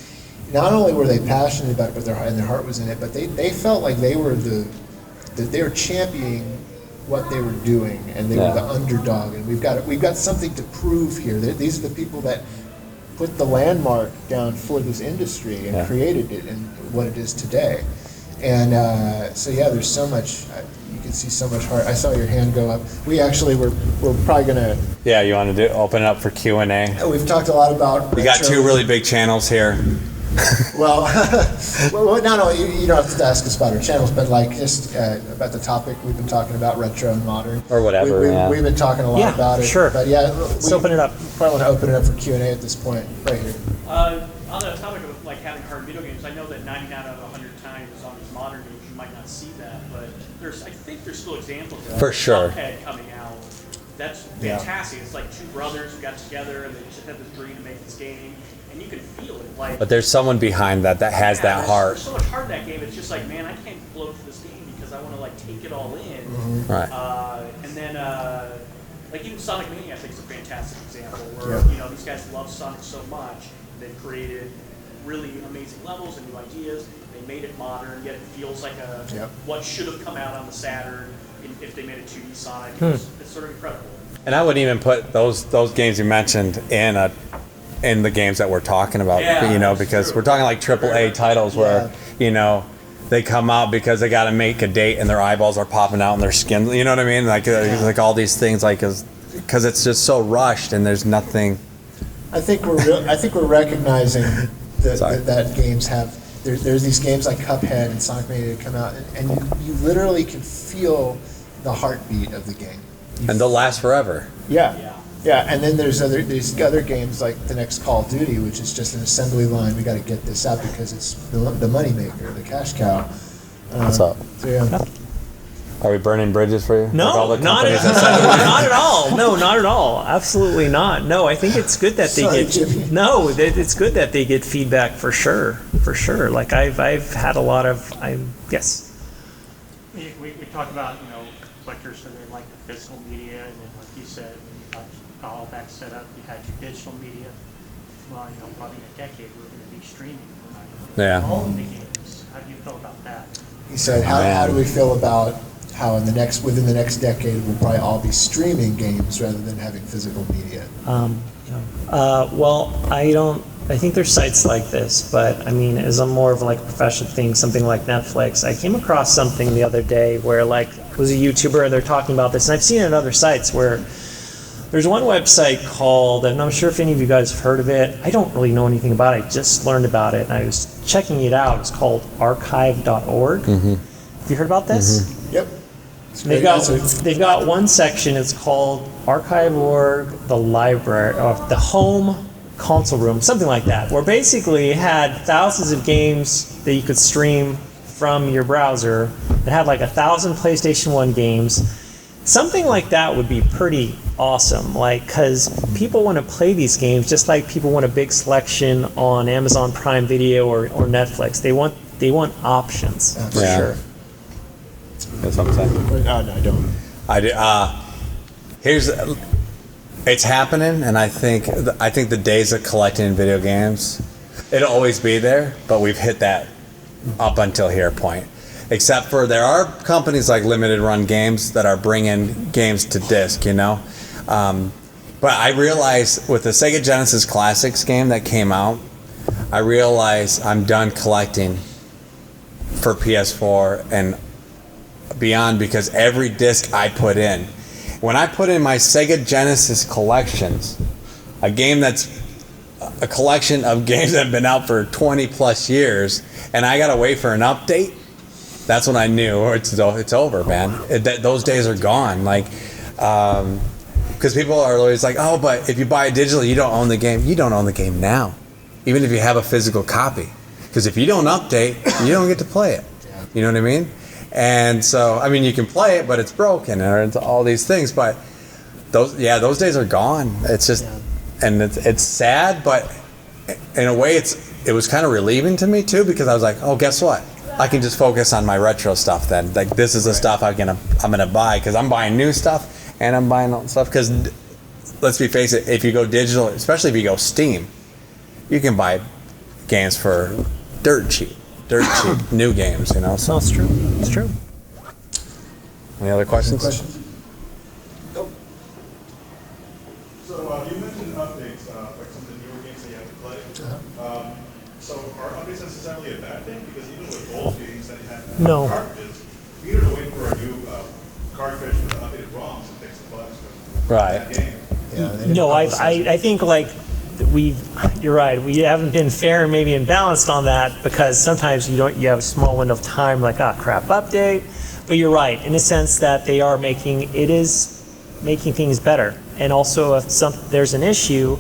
not only were they passionate about it, but their heart was in it. But they felt like they were they were championing what they were doing, and they were the underdog. And we've got something to prove here. These are the people that put the landmark down for this industry and created it and what it is today. And so yeah, there's so much. You can see so much heart. I saw your hand go up. We actually we're probably gonna. Yeah, you want to open it up for Q&A? We've talked a lot about. We got two really big channels here. Well, not only you don't have to ask us about our channels, but like just about the topic we've been talking about, retro and modern, or whatever. We've been talking a lot about it. Sure. But yeah, let's open it up. Probably want to open it up for Q&A at this point, right here. On the topic of like having hard video games, I know that 99 out of 100 times on these modern games you might not see that, but I think there's still examples of for sure coming out. That's fantastic. It's like two brothers who got together and they just had this dream to make this game, and you can feel it. Like, but there's someone behind that has that heart. There's so much heart in that game. It's just like, man, I can't blow through this game because I want to like take it all in. Mm-hmm. Right. And then like even Sonic Mania, I think is a fantastic example where you know these guys love Sonic so much. They've created really amazing levels and new ideas. They made it modern, yet it feels like what should have come out on the Saturn if they made a 2D Sonic. It's sort of incredible. And I wouldn't even put those games you mentioned in the games that we're talking about, because we're talking like AAA titles where, they come out because they got to make a date and their eyeballs are popping out in their skin. You know what I mean? Like all these things, like because it's just so rushed and there's nothing. I think we're recognizing that games have. There's these games like Cuphead and Sonic Mania that come out, and you literally can feel the heartbeat of the game. And they'll last forever. Yeah. And then there's these other games like the next Call of Duty, which is just an assembly line. We got to get this out because it's the money maker, the cash cow. What's up? So yeah. Are we burning bridges for you? No, not at all. No, not at all. Absolutely not. No, I think it's good that they get. No, it's good that they get feedback for sure. For sure. Like I've had a lot of. Yes. We talked about collectors, so they like the physical media, and then like you said, all that set up. You had your digital media. Well, probably in a decade we're going to be streaming. All of the games. How do you feel about that? He said, how do we feel about how within the next decade we'll probably all be streaming games rather than having physical media? Well, I think there's sites like this, but I mean, as a more of like a professional thing, something like Netflix, I came across something the other day where like it was a YouTuber and they're talking about this, and I've seen it in other sites where there's one website called, and I'm sure if any of you guys have heard of it, I don't really know anything about it, I just learned about it and I was checking it out. It's called archive.org. Mm-hmm. Have you heard about this? Mm-hmm. Yep. They've got one section, it's called archive.org, the library, or the home console room, something like that, where basically it had thousands of games that you could stream from your browser. It had like 1,000 PlayStation 1 games. Something like that would be pretty awesome, like, because people want to play these games just like people want a big selection on Amazon Prime Video or Netflix. They want options, for sure. That's what I'm saying. No, I don't. I do. Here's it's happening, and I think the days of collecting video games, it'll always be there, but we've hit that up until here point. Except for there are companies like Limited Run Games that are bringing games to disc, you know. But I realized with the Sega Genesis Classics game that came out, I realized I'm done collecting for PS4 and beyond, because every disc I put in, when I put in my Sega Genesis collections, a game that's a collection of games that have been out for 20 plus years, and I gotta wait for an update, that's when I knew it's over, man. Those days are gone. Like, because people are always like, oh, but if you buy it digitally, you don't own the game. You don't own the game now, even if you have a physical copy. Because if you don't update, you don't get to play it. You know what I mean? And so, I mean, you can play it, but it's broken, or it's all these things. But those days are gone. It's just, and it's sad, but in a way, it was kind of relieving to me too, because I was like, oh, guess what? I can just focus on my retro stuff then. Like, this is the stuff I'm gonna buy, because I'm buying new stuff and I'm buying old stuff. Because let's face it, if you go digital, especially if you go Steam, you can buy games for dirt cheap, new games, you know. So it's true. It's true. Any other questions? Nope. So you mentioned updates, like some of the newer games that you have to play. So are updates necessarily a bad thing? Because even with old games that you have No. cartridges, you don't have to wait for a new cartridge with updated ROMs to fix the bugs from Right. that game. Yeah, No, I think like you're right. We haven't been fair and maybe imbalanced on that, because sometimes you have a small window of time, like, ah, crap, update. But you're right in the sense that it is making things better. And also, if there's an issue,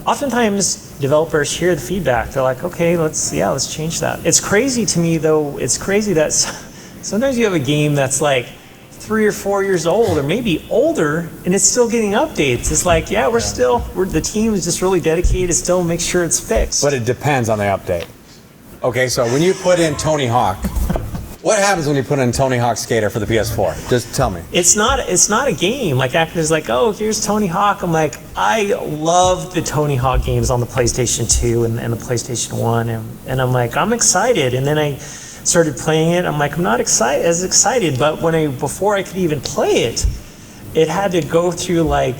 oftentimes developers hear the feedback. They're like, okay, let's change that. It's crazy to me, though. It's crazy that sometimes you have a game that's like 3 or 4 years old, or maybe older, and it's still getting updates. It's like, the team is just really dedicated, still make sure it's fixed. But it depends on the update. Okay, so when you put in Tony Hawk, what happens when you put in Tony Hawk Skater for the PS4? Just tell me. It's not a game. Like, actors like, oh, here's Tony Hawk. I'm like, I love the Tony Hawk games on the PlayStation 2 and the PlayStation 1, and I'm like, I'm excited. And then I started playing it. I'm like, I'm not as excited. But before I could even play it, it had to go through like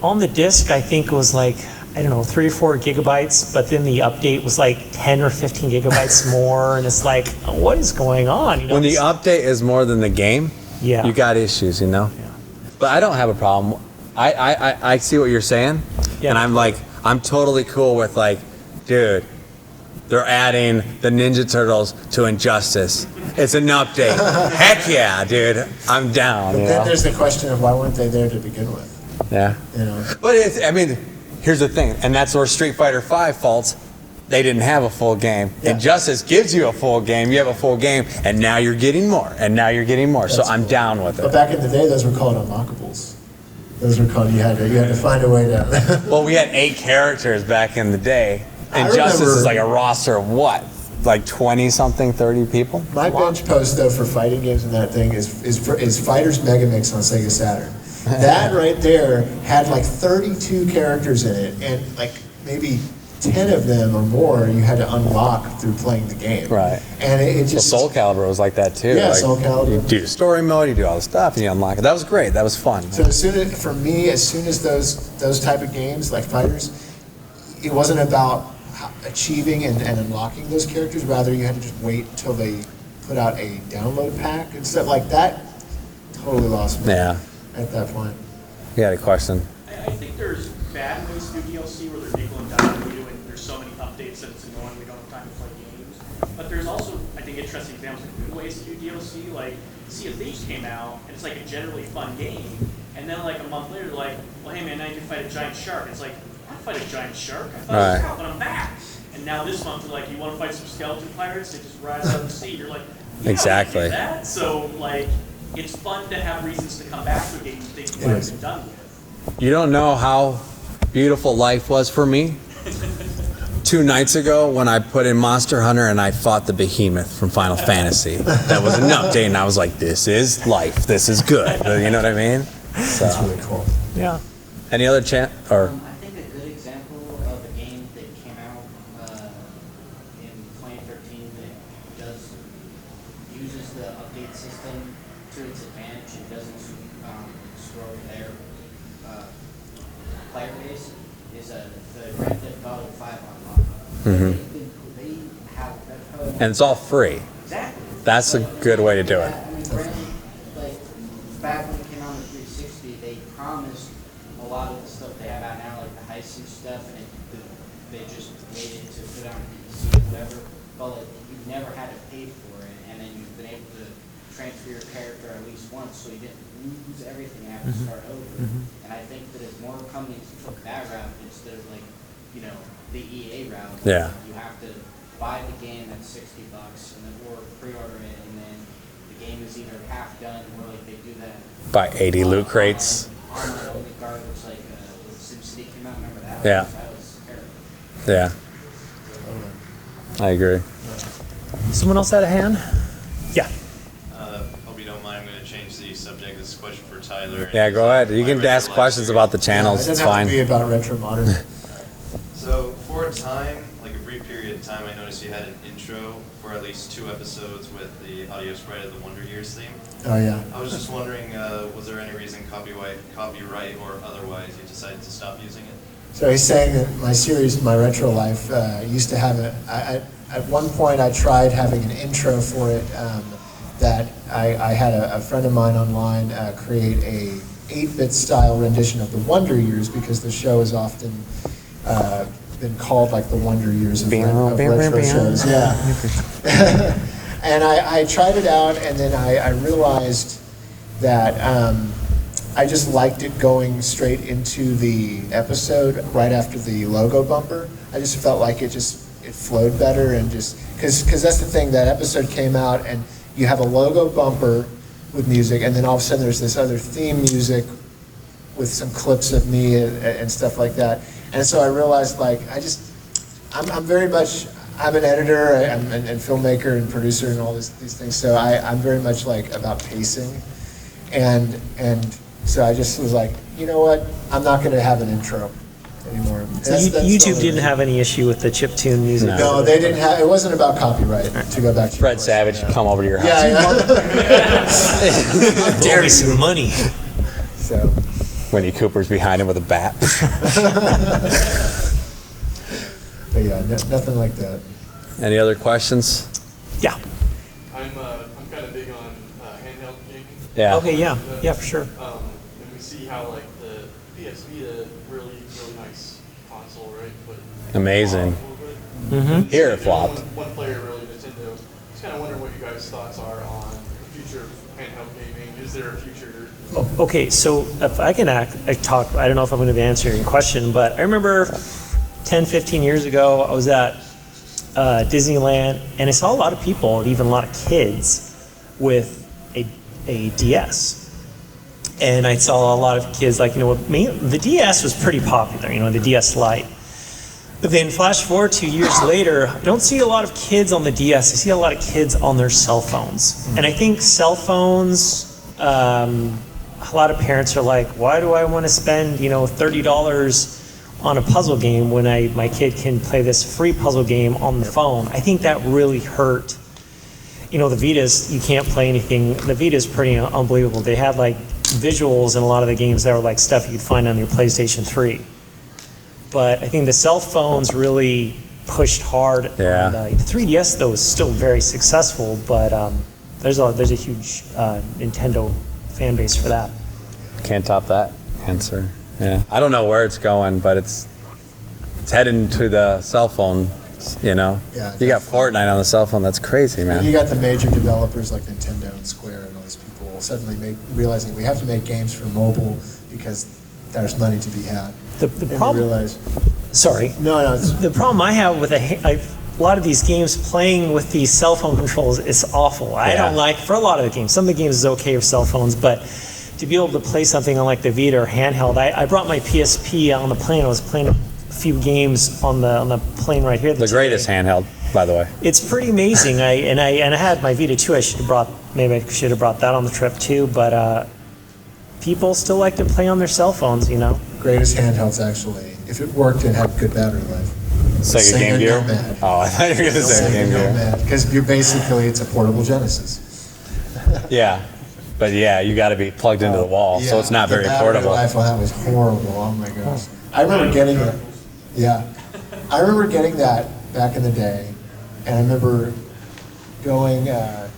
on the disc, I think it was like, I don't know, 3 or 4 gigabytes, but then the update was like 10 or 15 gigabytes more, and it's like, what is going on? You know, when the update is more than the game, yeah, you got issues, you know? Yeah. But I don't have a problem. I see what you're saying, Yeah. and I'm totally cool with, like, dude, they're adding the Ninja Turtles to Injustice. It's an update. Heck yeah, dude. I'm down. But You then know? there's the question of why weren't they there to begin with? Yeah. You know. But here's the thing, and that's where Street Fighter V faults. They didn't have a full game. Yeah. Injustice gives you a full game. You have a full game, and now you're getting more, and now you're getting more. So That's I'm cool. down with But it. back in the day, those were called unlockables. Those were called, you had to find a way to. Well, we had 8 characters back in the day. I Injustice remember- is like a roster of what? Like 20-something, 30 people? My bench post though for fighting games and that thing is Fighters Mega Mix on Sega Saturn. That right there had like 32 characters in it, and like maybe 10 of them or more you had to unlock through playing the game. Right. And it Well, just Soul Calibur was like that too. Yeah, like, Soul Calibur. You do story mode, you do all the stuff, and you unlock it. That was great. That was fun. So as soon as those type of games like Fighters, it wasn't about achieving and unlocking those characters. Rather, you had to just wait until they put out a download pack and stuff like that. Totally lost me Yeah. at that point. You had a question? I think there's bad ways to do DLC where they're nickel and diming you, and there's so many updates that it's annoying we don't have time to play games. But there's also, I think, interesting examples of good ways to do DLC. Like, Sea of Thieves came out, and it's like a generally fun game, and then like a month later, they're like, well, hey man, now you can fight a giant shark. It's like, I don't fight a giant shark. I thought it was out, but I'm back. And now this month, they're like, you want to fight some skeleton pirates? They just rise out of the sea. You're like, yeah, Exactly. we can do that. So like, it's fun to have reasons to come back to a game you think you might have been done with. You don't know how beautiful life was for me 2 nights ago when I put in Monster Hunter and I fought the behemoth from Final Fantasy. That was an update, and I was like, this is life. This is good. You know what I mean? So. That's really cool. Yeah. Any other or? I think a good example of a game that came out in 2013 that uses the update system to its advantage and doesn't scroll their player base is the Grand Theft Auto 5 online. They have And it's all free. exactly. That's a good way to do it. I mean, granted, like back when it came out on the 360, they promised a lot of the stuff they have out now, like the heisting stuff, and they just waited to put out PC or whatever. But like, you've never had to pay for it, and then you've been able to transfer your character at least once, so you didn't lose everything and have to start over. And I think that if more companies took that route instead of like, the EA route, you have to buy the game at $60 and then or pre-order it, and then the game is either half done or like they do that. Buy 80 loot crates. Online only garbage, like when SimCity came out, remember that? Yeah. That was terrible. Yeah. I agree. Someone else had a hand? Yeah. Hope you don't mind. I'm going to change the subject. This is a question for Tyler. Yeah, go ahead. You can ask questions about the channels. It It's doesn't have fine. to be about retro modern. So for a time, like a brief period of time, I noticed you had an intro for at least 2 episodes with the audio sprite of the Wonder Years theme. Oh yeah. I was just wondering, was there any reason, copyright or otherwise, you decided to stop using it? So he's saying that my series, My Retro Life, used to have at one point I tried having an intro for it that I had a friend of mine online create a 8-bit style rendition of the Wonder Years, because the show is often been called like the Wonder Years of retro shows. Yeah. And I tried it out, and then I realized that I just liked it going straight into the episode right after the logo bumper. I just felt like it flowed better, and just because that's the thing, that episode came out and you have a logo bumper with music, and then all of a sudden there's this other theme music with some clips of me and stuff like that. And so I realized, like, I'm very much, I'm an editor and filmmaker and producer and all these things, so I'm very much like about pacing. And so I just was like, you know what, I'm not going to have an intro anymore. So YouTube didn't have any issue with the chiptune music? No, they didn't have, it wasn't about copyright, to go back to Fred Savage, come over to your house. Yeah. Dare me some money. So. Winnie Cooper's behind him with a bat. But yeah, nothing like that. Any other questions? Yeah. I'm kind of big on handheld gaming. Yeah. Okay, yeah, for sure. And we see how like the PS Vita, really nice console, right? But Amazing. Here it flopped. One player really, Nintendo. Just kind of wondering what you guys' thoughts are on the future of handheld gaming. Is there a future? Okay, so if I can talk, I don't know if I'm going to answer your question, but I remember 10, 15 years ago, I was at Disneyland, and I saw a lot of people, even a lot of kids, with a DS. And I saw a lot of kids, like, the DS was pretty popular, the DS Lite. But then flash forward 2 years later, I don't see a lot of kids on the DS. I see a lot of kids on their cell phones. And I think cell phones, a lot of parents are like, why do I want to spend, $30 on a puzzle game when my kid can play this free puzzle game on the phone? I think that really hurt. The Vitas, you can't play anything. The Vita's pretty unbelievable. They had like visuals in a lot of the games that were like stuff you'd find on your PlayStation 3. But I think the cell phones really pushed hard. Yeah. The 3DS though is still very successful, but there's a huge Nintendo fan base for that. Can't top that answer. Yeah. I don't know where it's going, but it's heading to the cell phone. Yeah, you got Fortnite on the cell phone. That's crazy, man. And you got the major developers like Nintendo and Square and all these people suddenly realizing we have to make games for mobile because there's money to be had. The problem. Sorry. No. The problem I have with a lot of these games playing with these cell phone controls is awful. I don't like, for a lot of the games. Some of the games is okay with cell phones, but to be able to play something on like the Vita or handheld, I brought my PSP on the plane. I was playing a few games on the plane right here. The greatest handheld, by the way. It's pretty amazing. I had my Vita too. I should have brought that on the trip too. But people still like to play on their cell phones. greatest handhelds actually, if it worked and had good battery life. Sega Game Gear? Nomad. Oh, I thought you were going to say Game Gear. Because you're basically, it's a portable Genesis. Yeah. But yeah, you got to be plugged into the wall, so it's not very the battery portable. life on that was horrible. Oh my gosh. I remember getting it. Yeah. I remember getting that back in the day, and I remember going to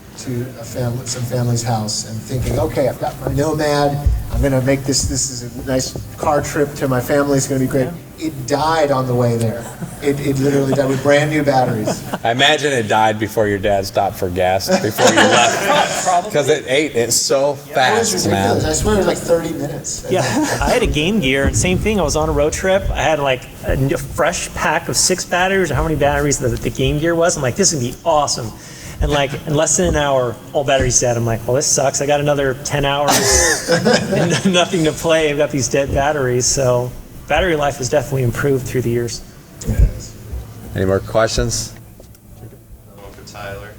some family's house and thinking, okay, I've got my Nomad. I'm going to make this is a nice car trip to my family. It's going to be great. It died on the way there. It literally died with brand new batteries. I imagine it died before your dad stopped for gas, before you left. Because it ate it so fast, man. I swear it was like 30 minutes. Yeah, I had a Game Gear, and same thing. I was on a road trip. I had like a fresh pack of 6 batteries, or how many batteries the Game Gear was. I'm like, this would be awesome. And like in less than an hour, all batteries dead. I'm like, well, this sucks. I got another 10 hours and nothing to play. I've got these dead batteries. So battery life has definitely improved through the years. Any more questions? One for Tyler.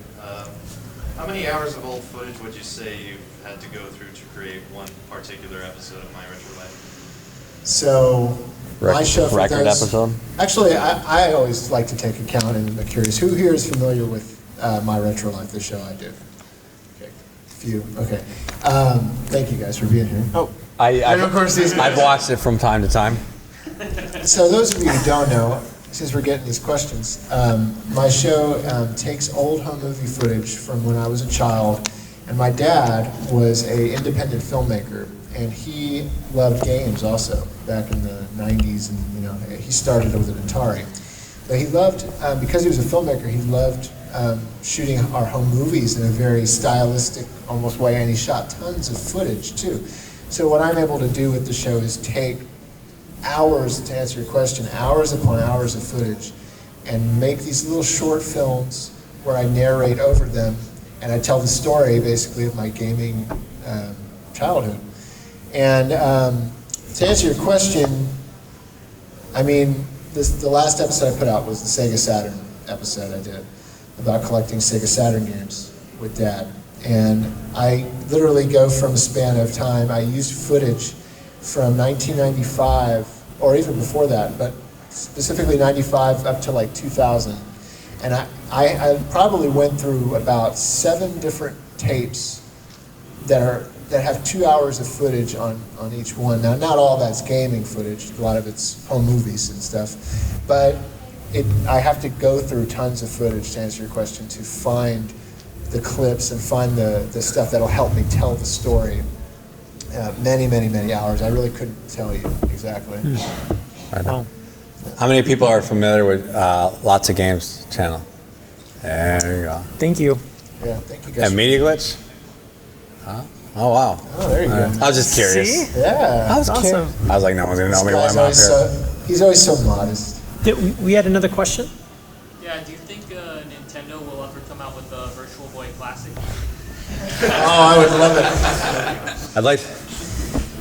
How many hours of old footage would you say you've had to go through to create one particular episode of My Retro Life? So my show for record those, episode? Actually, I always like to take account, and I'm curious, who here is familiar with My Retro Life, the show I do? Okay, few. Okay, thank you guys for being here. Oh, of course I've watched it from time to time. So those of you who don't know, since we're getting these questions, my show takes old home movie footage from when I was a child, and my dad was an independent filmmaker, and he loved games also back in the 90s, and he started with an Atari. But he loved, because he was a filmmaker, he loved shooting our home movies in a very stylistic, almost way, and he shot tons of footage too. So what I'm able to do with the show is take hours, to answer your question, hours upon hours of footage, and make these little short films where I narrate over them, and I tell the story basically of my gaming childhood. And to answer your question, I mean, the last episode I put out was the Sega Saturn episode I did about collecting Sega Saturn games with Dad. And I literally go from a span of time, I used footage from 1995, or even before that, but specifically 95 up to like 2000. And I probably went through about 7 different tapes that have 2 hours of footage on each one. Now, not all that's gaming footage, a lot of it's home movies and stuff, but I have to go through tons of footage, to answer your question, to find the clips and find the stuff that'll help me tell the story. Many, many, many hours. I really couldn't tell you exactly. I know. How many people are familiar with Lots of Games channel? There you go. Thank you. Yeah, thank you guys. And Media Glitch? Huh? Oh, wow. Oh, there you go. I was just curious. See? Yeah. I was curious. I was like, no one's going to know me while I'm out here. He's always so modest. We had another question? Yeah, do you think Nintendo will ever come out with a Virtual Boy Classic? Oh, I would love it. I'd like...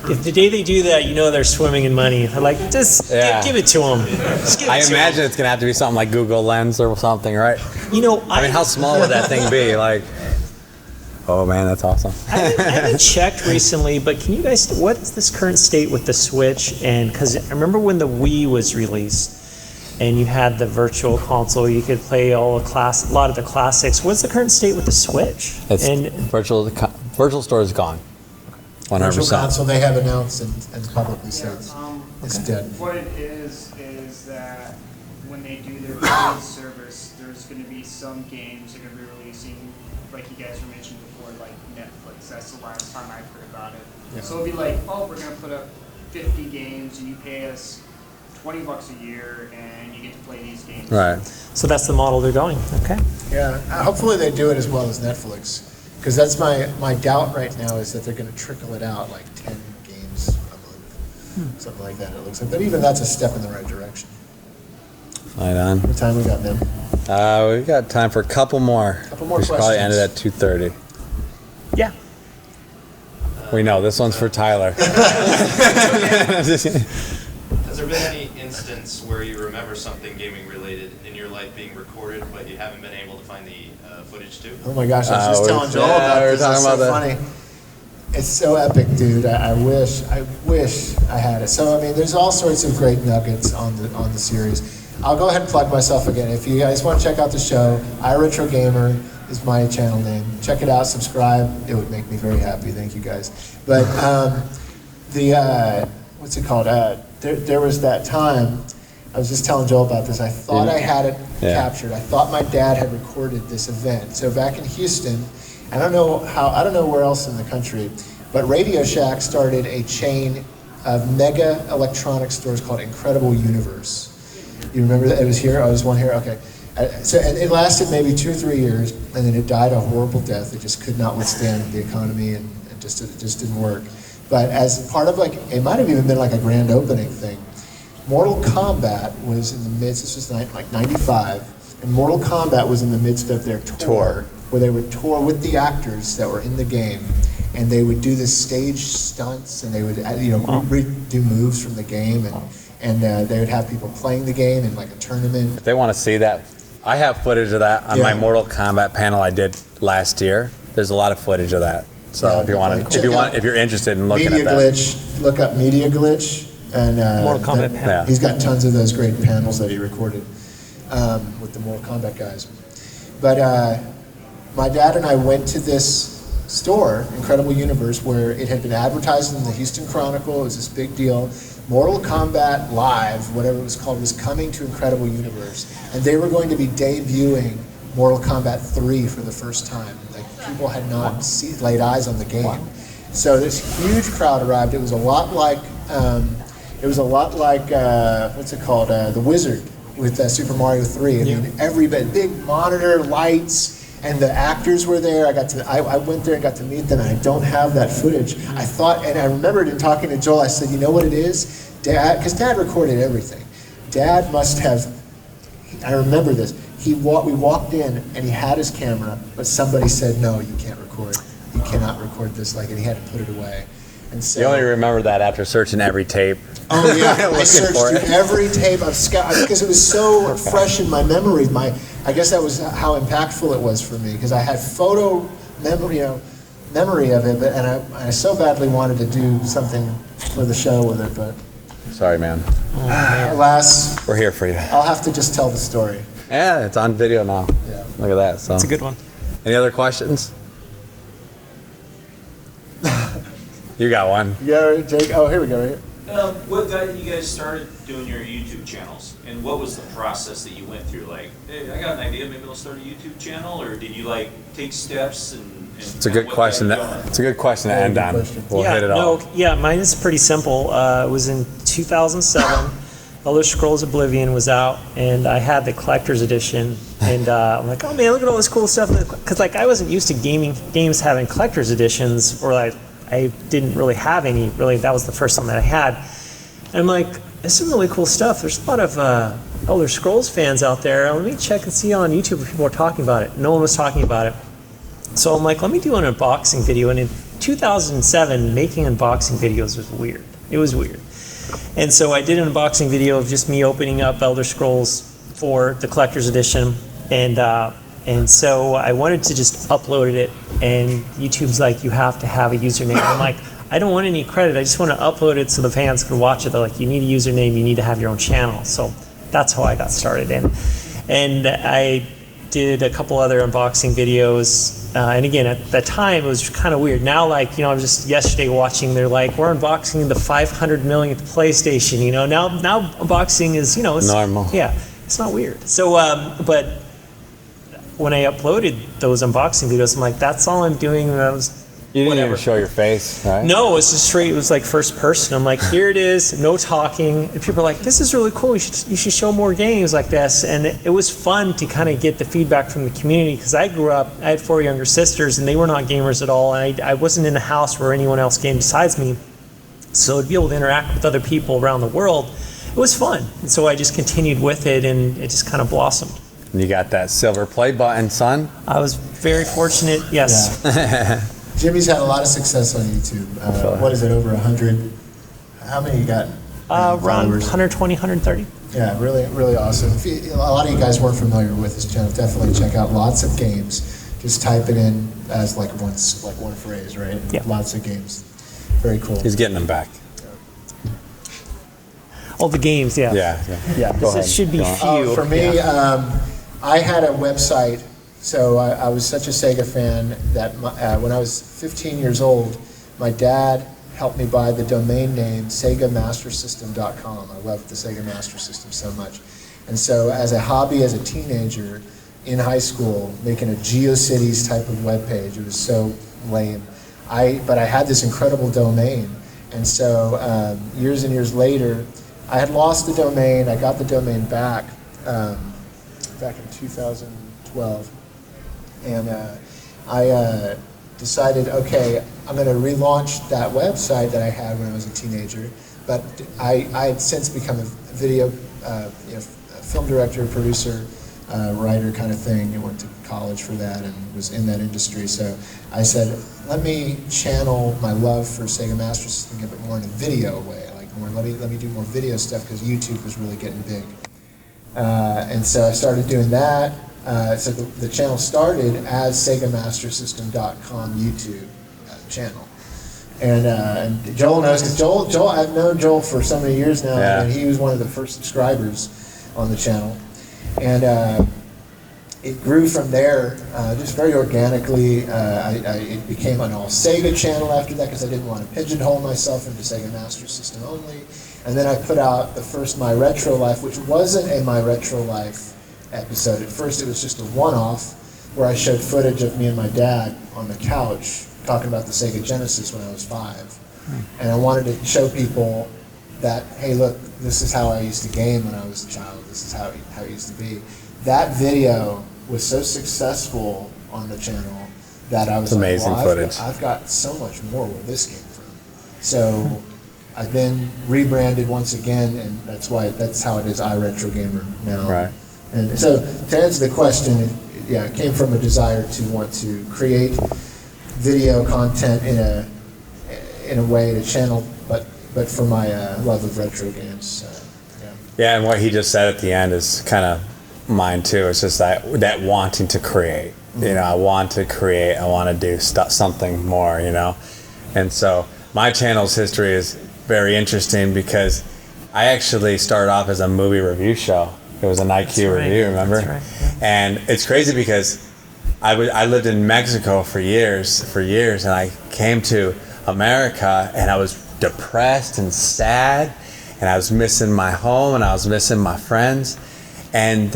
If the day they do that, you know they're swimming in money. I like, just give it to them. I imagine it's going to have to be something like Google Lens or something, right? You know, I mean, how small would that thing be? Like, oh man, that's awesome. I haven't checked recently, but can you guys, what's this current state with the Switch? And because I remember when the Wii was released, and you had the virtual console, you could play a lot of the classics. What's the current state with the Switch? Virtual store is gone. 100%. Virtual console they have announced and publicly said it's dead. What it is that when they do their paid service, there's going to be some games they're going to be releasing, like you guys were mentioning before, like Netflix. That's the last time I've heard about it. Yeah. So it'll be like, oh, we're going to put up 50 games and you pay us $20 a year and you get to play these games. Right. So that's the model they're going. Okay. Yeah. Hopefully they do it as well as Netflix. Because that's my doubt right now, is that they're going to trickle it out like 10 games a month. Something like that, it looks like. But even that's a step in the right direction. Right on. What time we got, man? We've got time for a couple more. Couple more we should probably end questions. it at 2:30. Yeah. We know, this one's for Tyler. Has there been any instance where you remember something gaming related in your life being recorded, but you haven't been able to find the footage to? Oh my gosh, I was just telling Joel about this. It's so funny. It's so epic, dude. I wish I had it. So I mean, there's all sorts of great nuggets on the series. I'll go ahead and plug myself again. If you guys want to check out the show, Iretrogamer is my channel name. Check it out, subscribe. It would make me very happy. Thank you guys. But what's it called? There was that time. I was just telling Joel about this. I thought I had it captured. I thought my dad had recorded this event. So back in Houston, I don't know where else in the country, but Radio Shack started a chain of mega electronic stores called Incredible Universe. You remember that? It was here? Oh, there's one here? Okay. And it lasted maybe 2 or 3 years, and then it died a horrible death. It just could not withstand the economy, and it just didn't work. But as part of it might have even been like a grand opening thing. Mortal Kombat was in the midst, this was like 95, and Mortal Kombat was in the midst of their tour, where they would tour with the actors that were in the game, and they would do the stage stunts, and they would do moves from the game, and they would have people playing the game in like a tournament. If they want to see that, I have footage of that on my Mortal Kombat panel I did last year. There's a lot of footage of that. So if you're interested in looking at that. Media Glitch, look up Media Glitch, and Mortal Kombat panel. He's got tons of those great panels that he recorded with the Mortal Kombat guys. But my dad and I went to this store, Incredible Universe, where it had been advertised in the Houston Chronicle. It was this big deal. Mortal Kombat Live, whatever it was called, was coming to Incredible Universe, and they were going to be debuting Mortal Kombat 3 for the first time. Like, people had not laid eyes on the game. So this huge crowd arrived. It was a lot like what's it called? The Wizard with Super Mario 3. I mean, everybody, big monitor, lights, and the actors were there. I went there and got to meet them, and I don't have that footage. I thought, and I remembered in talking to Joel, I said, you know what it is? Dad, because Dad recorded everything. Dad must have, I remember this. We walked in, and he had his camera, but somebody said, no, you can't record. You cannot record this, and he had to put it away. And so, you only remember that after searching every tape. Oh yeah, I searched through every tape of Scott because it was so fresh in my memory. I guess that was how impactful it was for me, because I had photo memory of it, and I so badly wanted to do something for the show with it, but sorry, man. Alas, we're here for you. I'll have to just tell the story. Yeah, it's on video now. Yeah. Look at that. So That's a good one. Any other questions? You got one. Yeah, Jake. Oh, here we go. Right here. What got you guys started doing your YouTube channels, and what was the process that you went through? Like, hey, I got an idea, maybe I'll start a YouTube channel, or did you take steps and it's a good question. It's a good question to end on. We'll hit it all. Mine is pretty simple. It was in 2007. Elder Scrolls Oblivion was out, and I had the collector's edition, and I'm like, oh man, look at all this cool stuff. Because I wasn't used to games having collector's editions, or I didn't really have any. Really, that was the first one that I had. And I'm like, this is really cool stuff. There's a lot of Elder Scrolls fans out there. Let me check and see on YouTube if people are talking about it. No one was talking about it. So I'm like, let me do an unboxing video. And in 2007, making unboxing videos was weird. It was weird. And so I did an unboxing video of just me opening up Elder Scrolls for the collector's edition, and so I wanted to just upload it, and YouTube's like, you have to have a username. I'm like, I don't want any credit, I just want to upload it so the fans can watch it. They're like, you need a username, you need to have your own channel. So that's how I got started. And I did a couple other unboxing videos. And again, at that time, it was kind of weird. Now, I was just yesterday watching, they're like, we're unboxing the 500 millionth PlayStation, Now unboxing is, it's normal. Yeah, it's not weird. So, but when I uploaded those unboxing videos, I'm like, that's all I'm doing. You didn't even show your face, right? No, it was just straight. It was like first person. I'm like, here it is, no talking. And people are like, this is really cool. You should show more games like this. And it was fun to kind of get the feedback from the community, because I grew up. I had 4 younger sisters, and they were not gamers at all. And I wasn't in a house where anyone else gamed besides me. So to be able to interact with other people around the world, it was fun. And so I just continued with it, and it just kind of blossomed. You got that silver play button, son. I was very fortunate. Yes. Yeah. Jimmy's had a lot of success on YouTube. What is it, over 100? How many you got? Around 120, 130. Yeah, really, really awesome. A lot of you guys weren't familiar with his channel, definitely check out Lots of Games. just type it in as like one phrase, right? Yeah. Lots of games. Very cool. He's getting them back. All the games, yeah. Yeah. This should be few. For me, I had a website. So I was such a Sega fan that when I was 15 years old, my dad helped me buy the domain name SegaMasterSystem.com. I loved the Sega Master System so much. And so as a hobby as a teenager in high school, making a GeoCities type of web page, it was so lame. But I had this incredible domain. And so years and years later, I had lost the domain. I got the domain back in 2012. And I decided, okay, I'm going to relaunch that website that I had when I was a teenager. But I had since become a video, film director, producer, writer kind of thing. I went to college for that and was in that industry. So I said, let me channel my love for Sega Master System, get it more in a video way. Like more, let me do more video stuff because YouTube was really getting big. And so I started doing that. So the channel started as SegaMasterSystem.com YouTube channel. And Joel knows, because Joel, I've known Joel for so many years now, and he was one of the first subscribers on the channel. And it grew from there, just very organically. It became an all Sega channel after that because I didn't want to pigeonhole myself into Sega Master System only. And then I put out the first My Retro Life, which wasn't a My Retro Life episode. At first it was just a one-off where I showed footage of me and my dad on the couch talking about the Sega Genesis when I was 5. And I wanted to show people that, hey, look, this is how I used to game when I was a child. This is how it used to be. That video was so successful on the channel that I was like, amazing well, footage. I've got so much more where this came from. So I then rebranded once again, and that's how it is Iretrogamer now. Right. And so to answer the question, it came from a desire to want to create video content in a way to channel, but for my love of retro games. Yeah, and what he just said at the end is kind of mine too. It's just that wanting to create. You know, I want to create. I want to do something more. You know, and so my channel's history is very interesting because I actually started off as a movie review show. It was an IQ review, remember? That's right, yeah. And it's crazy because I lived in Mexico for years, and I came to America, and I was depressed and sad, and I was missing my home, and I was missing my friends, and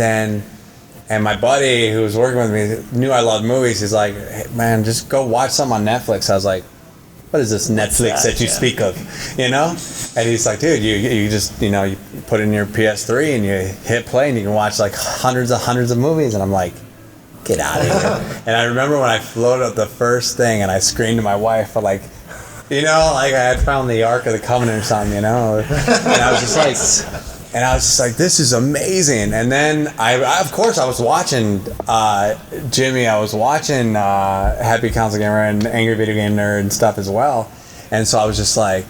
my buddy who was working with me knew I loved movies. He's like, hey, man, just go watch something on Netflix. I was like, what is this Netflix that you speak of, you know? And he's like, dude, you just, you put in your PS3 and you hit play and you can watch like hundreds of movies. And I'm like, get out of here. And I remember when I loaded up the first thing and I screamed to my wife for like, like I had found the Ark of the Covenant or something, And I was just like, this is amazing. And then of course I was watching Jimmy, I was watching Happy Console Gamer and Angry Video Game Nerd and stuff as well. And so I was just like,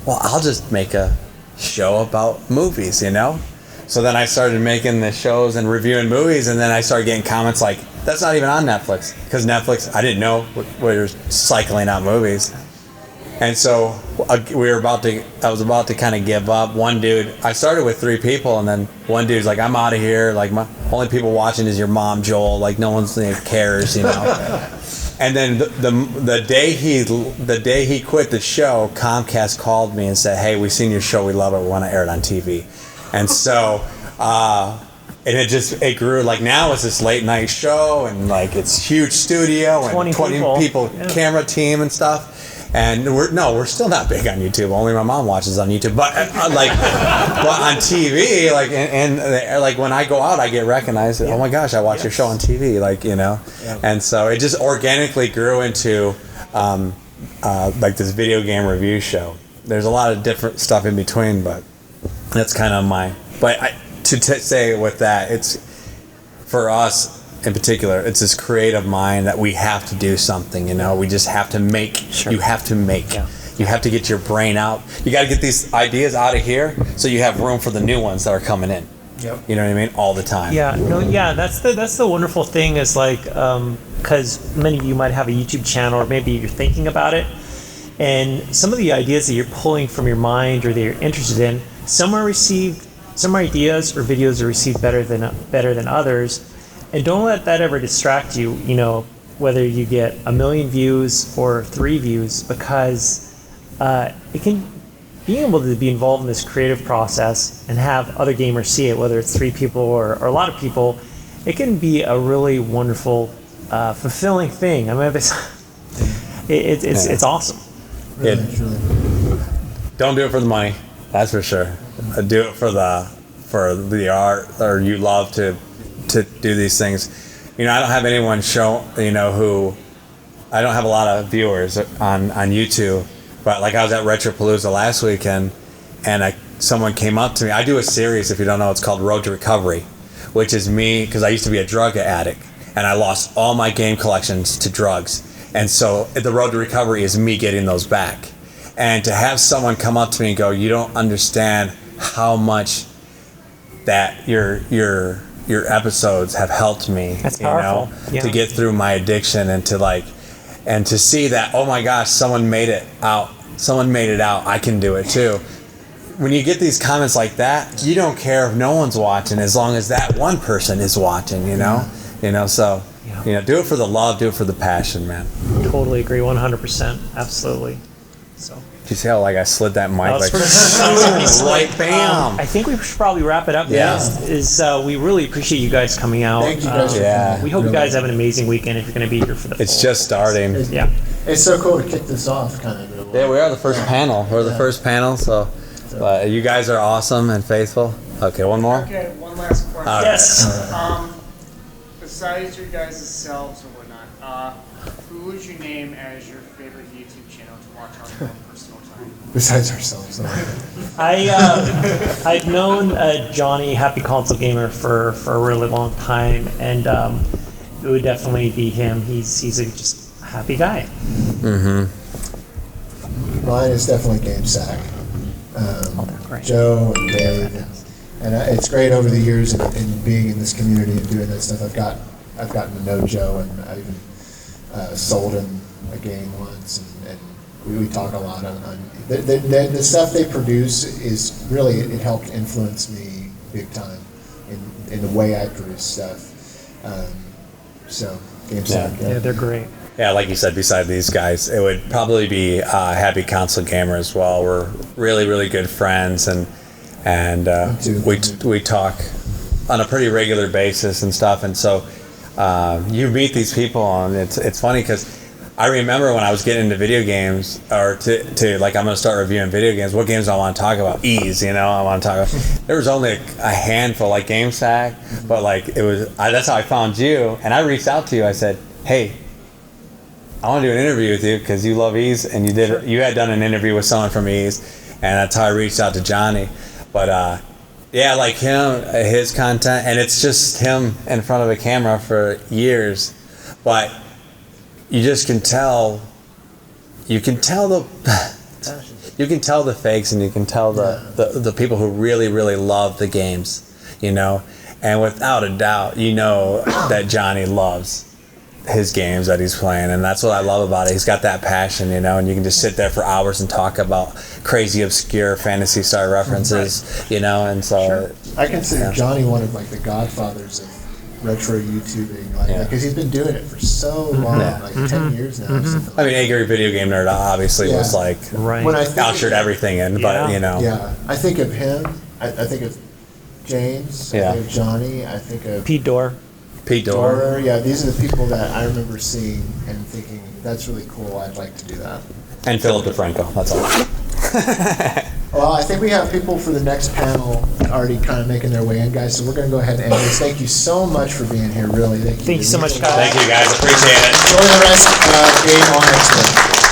well, I'll just make a show about movies, So then I started making the shows and reviewing movies, and then I started getting comments like, that's not even on Netflix. Because Netflix, I didn't know we were cycling out movies. And so I was about to kind of give up. One dude, I started with 3 people, and then one dude's like, I'm out of here. Like, my only people watching is your mom, Joel. Like, no one cares, And then the day he quit the show, Comcast called me and said, hey, we've seen your show. We love it. We want to air it on TV. And so, and it grew. Like, now it's this late night show, and like it's huge studio and 20 people camera team and stuff. And we're still not big on YouTube. Only my mom watches on YouTube. But but on TV, like when I go out, I get recognized. Oh my gosh, I watch your show on TV, And so it just organically grew into like this video game review show. There's a lot of different stuff in between, but that's kind of my. But to say with that, it's for us. In particular, it's this creative mind that we have to do something, we just have to make. Sure. You have to make. Yeah. You have to get your brain out. You got to get these ideas out of here so you have room for the new ones that are coming in. Yep. You know what I mean? All the time. Yeah. No. Yeah. That's the wonderful thing is like because many of you might have a YouTube channel, or maybe you're thinking about it, and some of the ideas that you're pulling from your mind or that you're interested in, some ideas or videos are received better than others, and don't let that ever distract you. You know, whether you get 1 million views or 3 views, because it can. Being able to be involved in this creative process and have other gamers see it, whether it's 3 people or a lot of people, it can be a really wonderful, fulfilling thing. I mean, it's awesome. Really, really. Don't do it for the money, that's for sure. Do it for the art, or you love to do these things. You know, I don't have anyone who, I don't have a lot of viewers on YouTube. But like I was at Retropalooza last weekend, and someone came up to me. I do a series, if you don't know, it's called Road to Recovery, which is me, because I used to be a drug addict, and I lost all my game collections to drugs. And so the Road to Recovery is me getting those back. And to have someone come up to me and go, you don't understand how much that your episodes have helped me, That's powerful. Yeah. to get through my addiction, and to see that, oh my gosh, someone made it out, I can do it too. When you get these comments like that, you don't care if no one's watching, as long as that one person is watching, you know? So, do it for the love, do it for the passion, man. Totally agree, 100%, absolutely. So. Did you see how I slid that mic like bam? I think we should probably wrap it up. Yeah. We really appreciate you guys coming out. Thank you guys for coming. We hope you guys have an amazing weekend if you're going to be here for the It's just starting. It's so cool to kick this off, kind of. Yeah, we are the first panel. We're the first panel, so you guys are awesome and faithful. Okay, one more? Okay, one last question. All yes. Besides your guys' selves or whatnot, who would you name as your favorite YouTube channel to watch on your own personal time? Besides ourselves. I've known Johnny, Happy Console Gamer, for a really long time, and it would definitely be him. He's just a happy guy. Mm-hmm. Mine is definitely GameSack. Joe and Dave, and it's great over the years in being in this community and doing that stuff. I've gotten to know Joe, and I even sold him a game once, and we talk a lot on the stuff they produce is really, it helped influence me big time in the way I produce stuff. So GameSack, yeah, they're great. Yeah, like you said, beside these guys, it would probably be Happy Console Gamer as well. We're really, really good friends, and we talk on a pretty regular basis and stuff. And so you meet these people, and it's funny because I remember when I was getting into video games, or to like, I'm going to start reviewing video games. What games do I want to talk about? I want to talk about. There was only a handful, like GameSack, but like that's how I found you, and I reached out to you. I said, hey, I want to do an interview with you because you love Ease, and you had done an interview with someone from Ease, and that's how I reached out to Johnny. But yeah, like him, his content, and it's just him in front of a camera for years, but you just can tell. You can tell the fakes, and you can tell the people who really, really love the games, and without a doubt, that Johnny loves his games that he's playing, and that's what I love about it. He's got that passion, and you can just sit there for hours and talk about crazy, obscure Phantasy Star references, and so sure. I consider Johnny one of like the godfathers of retro YouTubing, because he's been doing it for so long, 10 years now. Or something. I mean, Angry Video Game Nerd obviously was like when I ushered everything in, but I think of him. I think of James. I think of Johnny. I think of Pete Dorr. Yeah, these are the people that I remember seeing and thinking, that's really cool, I'd like to do that. And Philip DeFranco, that's all. Well, I think we have people for the next panel already kind of making their way in, guys, so we're going to go ahead and end this. Thank you so much for being here, really. Thank you so much, guys. Thank you, guys. Appreciate it. Enjoy the rest of Game on Expo.